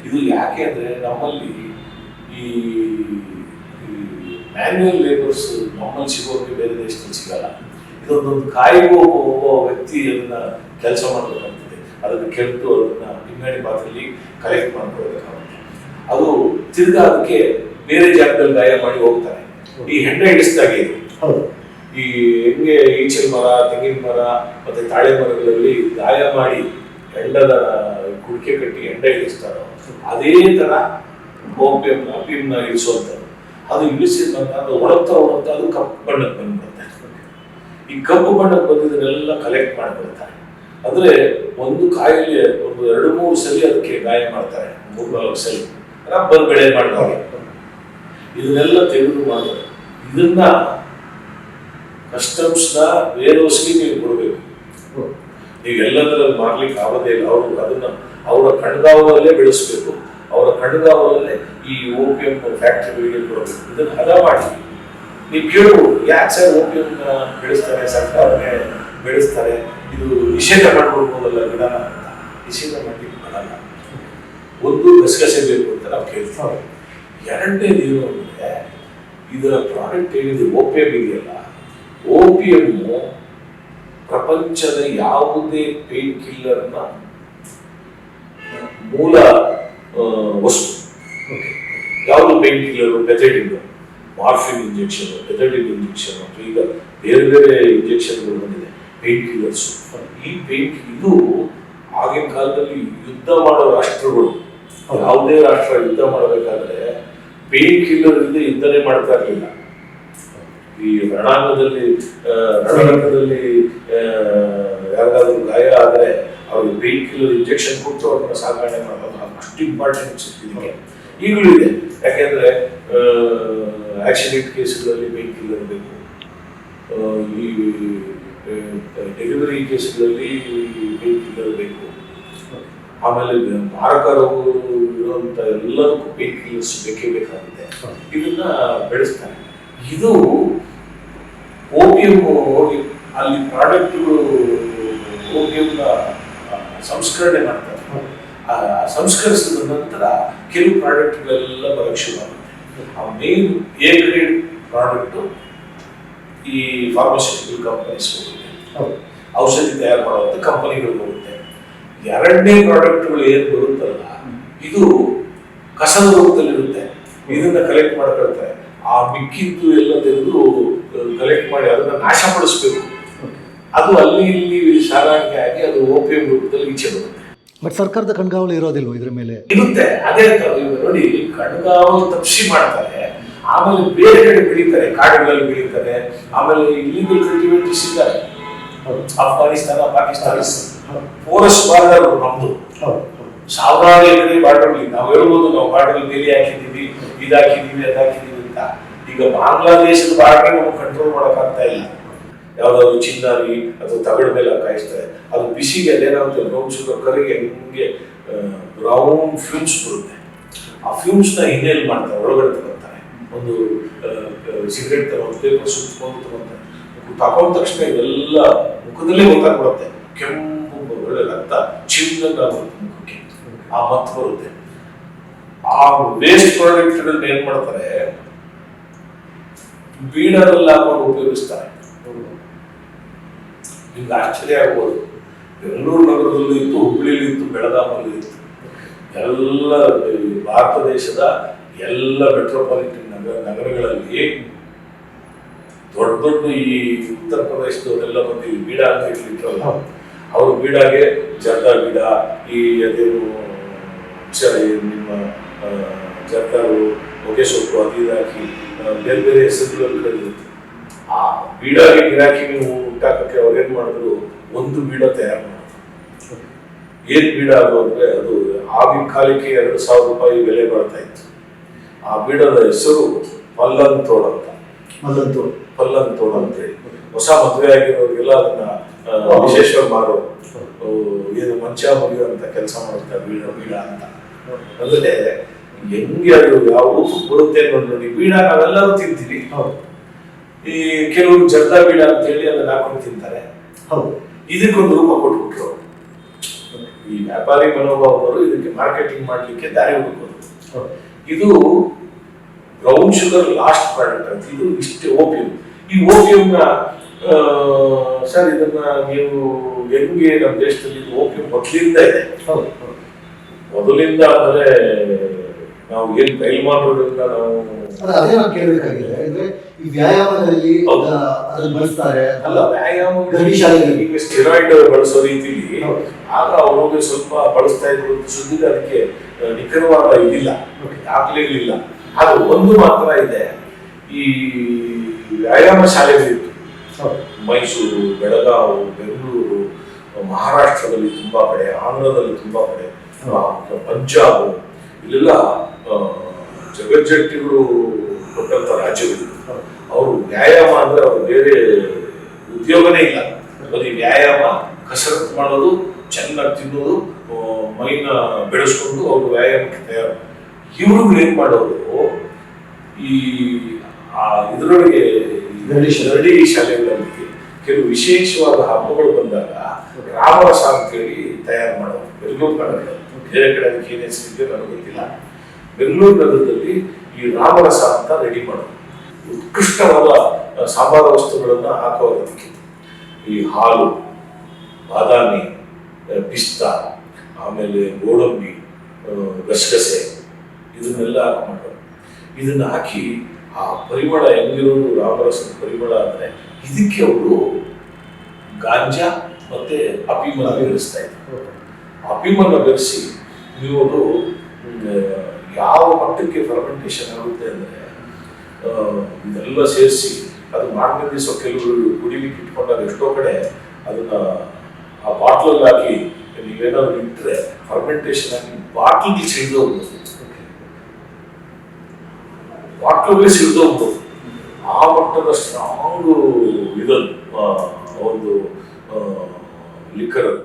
ಇದು ಯಾಕೆ ಅಂದ್ರೆ, ನಮ್ಮಲ್ಲಿ ಈ ಮ್ಯಾನ್ಯುಯಲ್ ಲೇಬರ್ಸ್ ನಮ್ಮಲ್ಲಿ ಸಿಗೋಕೆ ಬೇರೆ ದೇಶದಲ್ಲಿ ಸಿಗಲ್ಲ. ಇದೊಂದೊಂದು ಕಾಯಿಗೂ ಒಬ್ಬ ವ್ಯಕ್ತಿ ಅದನ್ನ ಕೆಲಸ ಮಾಡಬೇಕಾಗ್ತದೆ. ಅದನ್ನ ಕೆರೆದು ಅದನ್ನ ಪಿಂಗಾಣಿ ಪಾತ್ರೆಯಲ್ಲಿ ಕಲೆಕ್ಟ್ ಮಾಡ್ಕೊಳ್ಬೇಕಾಗುತ್ತೆ. ಅದು ತಿರ್ಗಾ ಅದಕ್ಕೆ ಬೇರೆ ಜಾಗದಲ್ಲಿ ಗಾಯ ಮಾಡಿ ಹೋಗ್ತಾರೆ. ಈ ಹೆಂಡ ಹಿಡಿಸಿದಾಗ ಇದು ಈ ಹೆಂಗೆ ಈಚಲ ಮರ, ತೆಂಗಿನ ಮರ ಮತ್ತೆ ತಾಳೆ ಮರಗಳಲ್ಲಿ ಗಾಯ ಮಾಡಿ ಹೆಂಡದ ಕುಡಿಕೆ ಕಟ್ಟಿ ಹೆಂಡ ಇಳಿಸ್ತಾರೋ, ಅದೇ ತರ ಅಫೀಮ್ನ ಇಳಿಸುವಂಥದ್ದು. ಅದು ಇಳಿಸಿದ ನಂತರ ಅದು ಒಣಗ್ತಾ ಅದು ಕಪ್ಪು ಬಣ್ಣಕ್ಕೆ ಬಂದ್ಬಿಡುತ್ತೆ. ಈ ಕಪ್ಪು ಬಣ್ಣಕ್ಕೆ ಬಂದಿದ್ದನ್ನೆಲ್ಲ ಕಲೆಕ್ಟ್ ಮಾಡಿಬಿಡ್ತಾರೆ. ಅಂದ್ರೆ ಒಂದು ಕಾಯಿಲೆ ಒಂದು 2-3 ಸಲ ಅದಕ್ಕೆ ಗಾಯ ಮಾಡ್ತಾರೆ, 3-4 ಸಲ ರಬ್ಬರ್ ಬೆಳೆ ಮಾಡ್ತಾರೆ. ಇದನ್ನೆಲ್ಲ ತೆಗೆದು ಮಾಡ್ತಾರೆ. ಇದನ್ನ ಕಸ್ಟಮ್ಸ್ನ ವೇರ್ಹೌಸ್ಗೆ ನೀವು ಕೊಡಬೇಕು. ನೀವೆಲ್ಲದರಲ್ಲಿ ಮಾರ್ಲಿಕ್ಕೆ ಆಗೋದೇ ಇಲ್ಲ. ಅವರು ಅದನ್ನ ಅವರ ಕಣ್ಗಾವಲಲ್ಲೇ ಬೆಳೆಸಬೇಕು. ಅವರ ಕಣ್ಗಾವಲಲ್ಲೇ ಈ ಓಪಿಯಂ ಫ್ಯಾಕ್ಟರಿಗಳಿಗೆ ಕೊಡಬೇಕು. ಇದನ್ನ ಹದ ಮಾಡಿ ನೀವು ಕೇಳಬಹುದು, ಯಾಕೆ ಸರ್ ಓಪಿಯಂ ಬೆಳೆಸ್ತಾರೆ, ಸರ್ಕಾರನೇ ಬೆಳೆಸ್ತಾರೆ, ಇದು ನಿಷೇಧ ಮಾಡ್ಕೊಳ್ಬೋದಲ್ಲ ಗಿಡನ ಅಂತ. ನಿಷೇಧ ಮಾಡ್ಲಿಕ್ಕೆ ಬರಲ್ಲ. ಒಂದು ಗಸಗಸೆ ಬೇಕು ಅಂತ ನಾವು ಕೇಳ್ತೀವಿ. ಎರಡನೇದು ಏನು ಅಂದ್ರೆ, ಇದರ ಪ್ರಾಡಕ್ಟ್ ಏನಿದೆ ಓಪಿಯಂ ಇದೆಯಲ್ಲ, ಓಪಿಯಮ್ಮು ಪ್ರಪಂಚದ ಯಾವುದೇ ಪೇನ್ ಕಿಲ್ಲರ್ನ ಮೂಲ ವಸ್ತು. ಯಾವುದು painkiller? Pethidine, morphine injection, pethidine injection, ಈಗ ಬೇರೆ ಬೇರೆ ಇಂಜೆಕ್ಷನ್ಗಳು ಬಂದಿದೆ, ಪೇನ್ ಕಿಲ್ಲರ್ಸ್. ಈ ಇದು ಆಗಿನ ಕಾಲದಲ್ಲಿ ಯುದ್ಧ ಮಾಡೋ ರಾಷ್ಟ್ರಗಳು, ಯಾವುದೇ ರಾಷ್ಟ್ರ ಯುದ್ಧ ಮಾಡಬೇಕಾದ್ರೆ ಪೇನ್ ಕಿಲ್ಲರ್ ಇಲ್ಲದೆ ಯುದ್ಧನೇ ಮಾಡ್ತಾ ಇರಲಿಲ್ಲ. ಈ ರಣರಂಗದಲ್ಲಿ ಯಾರಿಗಾದ್ರೂ ಗಾಯ ಆದರೆ ಅವ್ರಿಗೆ ಪೇನ್ ಕಿಲ್ಲರ್ ಇಂಜೆಕ್ಷನ್ ಕೊಟ್ಟು ಅವ್ರನ್ನ ಸಾಗಣೆ ಮಾಡೋದು ಅಷ್ಟು ಇಂಪಾರ್ಟೆನ್ಸ್ ಇದಕ್ಕೆ ಈಗಲೂ ಇದೆ. ಯಾಕೆಂದ್ರೆ ಆಕ್ಸಿಡೆಂಟ್ ಕೇಸ್ಗಳಲ್ಲಿ ಪೇನ್ ಕಿಲ್ಲರ್ ಬೇಕು, ಈ ಡೆಲಿವರಿ ಕೇಸ್ಗಳಲ್ಲಿ ಪೇನ್ ಕಿಲ್ಲರ್ ಬೇಕು, ಆಮೇಲೆ ಮಾರಕ ರೋಗ ಇರುವಂತ ಎಲ್ಲದಕ್ಕೂ ಪೇನ್ ಕಿಲ್ಲರ್ಸ್ ಬೇಕೇ ಬೇಕಾಗುತ್ತೆ. ಇದನ್ನ ಬೆಳೆಸ್ತಾರೆ. ಇದು ಓಪಿಯಂ ಹೋಗಿ ಅಲ್ಲಿ ಪ್ರಾಡಕ್ಟ್ಗಳು ಓಪಿಯಂನ ಸಂಸ್ಕರಣೆ ಮಾಡ್ತಾರೆ. ಸಂಸ್ಕರಿಸಿದ ನಂತರ ಕೆಲವು ಪ್ರಾಡಕ್ಟ್ಗಳೆಲ್ಲ ಬರಕ್ಕೆ ಶುರುವಾಗುತ್ತೆ. ಆ ಮೇನ್ ಎ ಗ್ರೇಡ್ ಪ್ರಾಡಕ್ಟು ಈ ಫಾರ್ಮಾಸ್ಯೂಟಿಕಲ್ ಕಂಪನೀಸ್ ಹೋಗುತ್ತೆ, ಔಷಧಿ ತಯಾರು ಮಾಡುವಂತ ಕಂಪನಿಗಳು ಹೋಗುತ್ತೆ. ಎರಡನೇ ಪ್ರಾಡಕ್ಟ್ಗಳು ಏನ್ ಬರುತ್ತಲ್ಲ, ಇದು ಕಸದ ರೂಪದಲ್ಲಿರುತ್ತೆ. ಇದನ್ನ ಕಲೆಕ್ಟ್ ಮಾಡ್ಕೊಳ್ತಾರೆ. ಆ ಮಿಕ್ಕಿದ್ದು ಎಲ್ಲ ತೆಗೆದು ಕಲೆಕ್ಟ್ ಮಾಡಿ ಅದನ್ನ ನಾಶಪಡಿಸ್ಬೇಕು. ಅದು ಅಲ್ಲಿ ಇಲ್ಲಿ ಸಾಗಾಣಿಕೆ ಆಗಿ ಅದು ಓಪಿಯಂ ರೂಪದಲ್ಲಿ ಈಚೆ ಬರುತ್ತೆ. ಬಟ್ ಸರ್ಕಾರದ ಕಣ್ಗಾವಲು ಇರೋದಿಲ್ವ ಇದ್ರ ಮೇಲೆ? ಇರುತ್ತೆ. ಅದೇ ನೋಡಿ, ಕಣ್ಗಾವಲು ತಪ್ಪಿಸಿ ಮಾಡ್ತಾರೆ, ಆಮೇಲೆ ಬೇರೆ ಕಡೆ ಬೆಳೀತಾರೆ, ಕಾಡುಗಳಲ್ಲಿ ಬೆಳೀತಾರೆ. ಆಮೇಲೆ ಇಲ್ಲಿಗಲ್ ಕಲ್ಟಿವೇಟರ್ಸ್ ಇದ್ದಾರೆ, ಅಫ್ಘಾನಿಸ್ತಾನ, ಪಾಕಿಸ್ತಾನ, ಫಾರೆಸ್ಟ್ ಬಾರ್ಡರ್ ನಮ್ದು. ಸಾವಿರಾರು ಎಕರೆ ಬಾರ್ಡರ್. ನಾವು ಹೇಳ್ಬೋದು ನಾವು ಬಾರ್ಡರ್ ಬೇಲಿ ಹಾಕಿದೀವಿ, ಇದಾಕಿದೀವಿ, ಅದಾಕಿದೀವಿ ಅಂತ. ಈಗ ಬಾಂಗ್ಲಾದೇಶದ ಬಾರ್ಡರ್ ನಮ್ಗೆ ಕಂಟ್ರೋಲ್ ಮಾಡಕ್ ಆಗ್ತಾ ಇಲ್ಲ. ಯಾವ್ದಾದ್ರು ಚಿನ್ನಾರಿ ಅಥವಾ ತಗಡ ಮೇಲೆ ಕಾಯಿಸ್ತಾರೆ, ಅದು ಬಿಸಿಗೆ ಅದೇನಾಗುತ್ತೆ, ಬ್ರೌನ್ ಶುಗರ್ ಕರಿಗೆ ನಿಮಗೆ ಬ್ರೌನ್ ಫ್ಯೂಮ್ಸ್ ಬರುತ್ತೆ. ಆ ಫ್ಯೂಮ್ಸ್ ನ ಇನ್ಹೇಲ್ ಮಾಡ್ತಾರೆ, ಒಳಗಡೆ ತಗೊಳ್ತಾರೆ. ಒಂದು ಸಿಗರೇಟ್ ತಗೊಂಡು ಪೇಪರ್ ಸುತ್ತಕೊಂಡು ತಗೊಂತಾರೆ. ತಗೊಂಡ ತಕ್ಷಣ ಇವೆಲ್ಲ ಮುಖದಲ್ಲೇ ಗೊತ್ತಾಗ್ಬಿಡುತ್ತೆ. ಕೆಂಪು ಒಳ್ಳೆ ರಕ್ತ ಚಿನ್ನದ ಮುಖಕ್ಕೆ ಆ ಮತ್ ಬರುತ್ತೆ. ಆ ವೇಸ್ಟ್ ಪ್ರಾಡಕ್ಟ್ ಏನ್ ಮಾಡ್ತಾರೆ, ಬೀಡರಲ್ಲಿ ಹಾಕೊಂಡು ಉಪಯೋಗಿಸ್ತಾರೆ. ನಿಮ್ಗೆ ಆಶ್ಚರ್ಯ ಆಗ್ಬೋದು, ಬೆಂಗಳೂರು ನಗರದಲ್ಲೂ ಇತ್ತು, ಹುಬ್ಬಳ್ಳಿಲಿ ಇತ್ತು, ಬೆಳಗಾಮಲ್ಲಿ ಇತ್ತು. ಎಲ್ಲ ಭಾರತ ದೇಶದ ಎಲ್ಲ ಮೆಟ್ರೋಪಾಲಿಟನ್ ನಗರಗಳಲ್ಲಿ ದೊಡ್ಡ ದೊಡ್ಡ ಈ ಉತ್ತರ ಪ್ರದೇಶದವರೆಲ್ಲ ಬಂದು ಬೀಡ ಅಂತ ಇಟ್ಲಿಟ್ರಲ್ಲ, ಅವರು ಬೀಡಾಗೆ ಜರ್ದಾ ಬೀಡ, ಈ ಅದೇನು ನಿಮ್ಮ ಜರ್ದಾರು, ಹೊಗೆ ಸೊಪ್ಪು ಅದು ಹಾಕಿ ಬೇರೆ ಬೇರೆ ಹೆಸರುಗಳಲ್ಲಿ ಕರೆದಿರುತ್ತೆ. ಆ ಬೀಡಾಗೆ ಗಿರಾಕಿ ನೀವು ಹುಟ್ಟಾಕಕ್ಕೆ ಅವ್ರು ಏನ್ ಮಾಡಿದ್ರು, ಒಂದು ಬೀಡ ತಯಾರು ಮಾಡಿದ್ರು. ಏನ್ ಬೀಡ ಅದು ಅಂದ್ರೆ, ಅದು ಆಗಿನ ಕಾಲಕ್ಕೆ 2,000 ರೂಪಾಯಿ ಬೆಲೆ ಬರ್ತಾ ಇತ್ತು. ಆ ಬೀಡದ ಹೆಸರು ಪಲ್ಲಂತೋಡ್ ಅಂತ. ಪಲ್ಲಂತೋಡ್ ಅಂತ ಹೇಳಿ ಹೊಸ ಮದುವೆ ಆಗಿರೋರಿಗೆಲ್ಲ ಅದನ್ನ ವಿಶೇಷವಾಗಿ ಮಾಡೋರು. ಏನು ಮಂಚ ಮುಗಿಯುವಂತ ಕೆಲಸ ಮಾಡುತ್ತಾರೆ ಬೀಡ ಅಂತ. ಅಂದ್ರೆ ಹೆಂಗೆ ಅದು ಯಾವ ರೂಪಕ್ಕೆ ಬರುತ್ತೆ ನೋಡಿ. ಬೀಡ ನಾವೆಲ್ಲರೂ ತಿಂತೀವಿ. ಈ ಕೆಲವರು ಜರ್ದಾ ಬೀಡ ಅಂತ ಹೇಳಿ ಅದನ್ನ ಹಾಕೊಂಡು ತಿಂತಾರೆ. ಇದಕ್ಕೊಂದು ರೂಪ ಕೊಟ್ಬಿಟ್ರು. ಈ ವ್ಯಾಪಾರಿ ಮನೋಭಾವವರು ಇದಕ್ಕೆ ಮಾರ್ಕೆಟಿಂಗ್ ಮಾಡ್ಲಿಕ್ಕೆ ದಾರಿ ಹುಡುಕೋದು. ಇದು ಬ್ರೌನ್ ಶುಗರ್ ಲಾಸ್ಟ್ ಪ್ರಾಡಕ್ಟ್ ಅಂತ. ಇದು ಇಷ್ಟೇ ಓಪಿಯಂ. ಈ ಓಪಿಯಂನ ಸರ್ ಇದನ್ನ ನೀವು ಹೆಂಗೆ ನಮ್ಮ ದೇಶದಲ್ಲಿ ಓಪಿಯಂ ಮೊದಲಿಂದ ಇದೆ. ಮೊದಲಿಂದ ಅಂದ್ರೆ ನಾವು ಏನ್ ಬಯಲ್ಮಾನೋದ್ರಿಂದ ನಾವು ಅದೇ ನಾವು ಕೇಳಬೇಕಾಗಿದೆ. ಅಂದ್ರೆ ಈ ವ್ಯಾಯಾಮದಲ್ಲಿ ಅದನ್ನ ಬಳಸ್ತಾರೆ ಅಲ್ಲ, ವ್ಯಾಯಾಮ ಈಗ ಸ್ಟೆರಾಯ್ಡ್ ಬಳಸೋ ರೀತಿಲಿ ಆಗ ಅವ್ರಿಗೆ ಸ್ವಲ್ಪ ಬಳಸ್ತಾ ಇದ್ರು ಸುದ್ದಿಗೆ ಅದಕ್ಕೆ ನಿಖರವಾದ ಇದಿಲ್ಲ, ದಾಖಲೆಗಳಿಲ್ಲ. ಅದು ಒಂದು ಮಾತ್ರ ಇದೆ, ಈ ವ್ಯಾಯಾಮ ಶಾಲೆಗಳಿತ್ತು. ಮೈಸೂರು, ಬೆಳಗಾವಿ, ಬೆಂಗಳೂರು, ಮಹಾರಾಷ್ಟ್ರದಲ್ಲಿ ತುಂಬಾ ಕಡೆ, ಆಂಧ್ರದಲ್ಲಿ ತುಂಬಾ ಕಡೆ, ಪಂಜಾಬ್, ಇಲ್ಲೆಲ್ಲ ಜಗಜ್ಜಟ್ಟಿಗಳು ಕೊಟ್ಟಂತ ರಾಜ್ಯಗಳು. ಅವರು ವ್ಯಾಯಾಮ ಅಂದ್ರೆ ಅವ್ರು ಬೇರೆ ಉದ್ಯೋಗನೇ ಇಲ್ಲ. ಬರೀ ವ್ಯಾಯಾಮ, ಕಸರತ್ತು ಮಾಡೋದು, ಚೆನ್ನಾಗಿ ತಿನ್ನೋದು, ಮೈನ ಬೆಳೆಸ್ಕೊಂಡು ಅವರು ವ್ಯಾಯಾಮಕ್ಕೆ ತಯಾರು. ಇವ್ರಿಗೂ ಏನ್ ಮಾಡೋದು, ಈ ಇದರೊಳಗೆ ಗರಡಿ ಶಾಲೆಗಳಲ್ಲಿ ಕೆಲವು ವಿಶೇಷವಾದ ಹಬ್ಬಗಳು ಬಂದಾಗ ರಾಮರಸ ಅಂತೇಳಿ ತಯಾರು ಮಾಡೋದು. ಬೆಂಗಳೂರು ನಗರದಲ್ಲಿ, ಬೇರೆ ಕಡೆ ಅದಕ್ಕೆ ಏನ್ ಹೆಸರಿದೆಯೋ ನನಗೆ ಗೊತ್ತಿಲ್ಲ. ಬೆಂಗಳೂರು ನಗರದಲ್ಲಿ ಈ ರಾಮರಸ ಅಂತ ರೆಡಿ ಮಾಡೋದು. ಉತ್ಕೃಷ್ಟವಾದ ಸಾಂಬಾರ ವಸ್ತುಗಳನ್ನ ಹಾಕೋರು. ಅದಕ್ಕೆ ಈ ಹಾಲು, ಬಾದಾಮಿ, ಪಿಸ್ತಾ, ಆಮೇಲೆ ಗೋಡಂಬಿ, ಗಸಗಸೆ, ಇದನ್ನೆಲ್ಲ ಮಾಡೋದು. ಇದನ್ನ ಹಾಕಿ ಆ ಪರಿಮಳ ಹೆಂಗಿರೋದು, ರಾಮರಸದ ಪರಿಮಳ ಅಂದ್ರೆ ಇದಕ್ಕೆ ಅವರು ಗಾಂಜಾ ಮತ್ತೆ ಅಫೀಮನ್ನ ಬೆರೆಸ್ತಾ ಇದ್ರು. ಅಫೀಮನ್ನ ಬೆರೆಸಿ ನೀವು ಅದು ಯಾವ ಮಟ್ಟಕ್ಕೆ ಫರ್ಮೆಂಟೇಷನ್ ಆಗುತ್ತೆ ಅಂದ್ರೆ, ಇದೆಲ್ಲ ಸೇರಿಸಿ ಅದು ಮಾರ್ಗದ ದಿವಸ ಕೆಲವರು ಕುಡಿಲಿಕ್ಕೆ ಇಟ್ಕೊಂಡಾಗ ಎಷ್ಟೋ ಕಡೆ ಅದನ್ನ ಆ ಬಾಟ್ಲಲ್ಲಿ ಹಾಕಿ ನೀವೇನಾದ್ರು ಇಟ್ಟರೆ ಫರ್ಮೆಂಟೇಷನ್ ಆಗಿ ಬಾಟ್ಲಿಗೆ ಸಿಡಿದೋಗ್ಬೋದು, ಬಾಟ್ಲಿಗೆ ಸಿಡಿದೋಗ್ಬೋದು. ಆ ಮಟ್ಟದ ಸ್ಟ್ರಾಂಗು ಇದನ್ನು ಒಂದು ಲಿಕ್ಕರ್ ಅದು.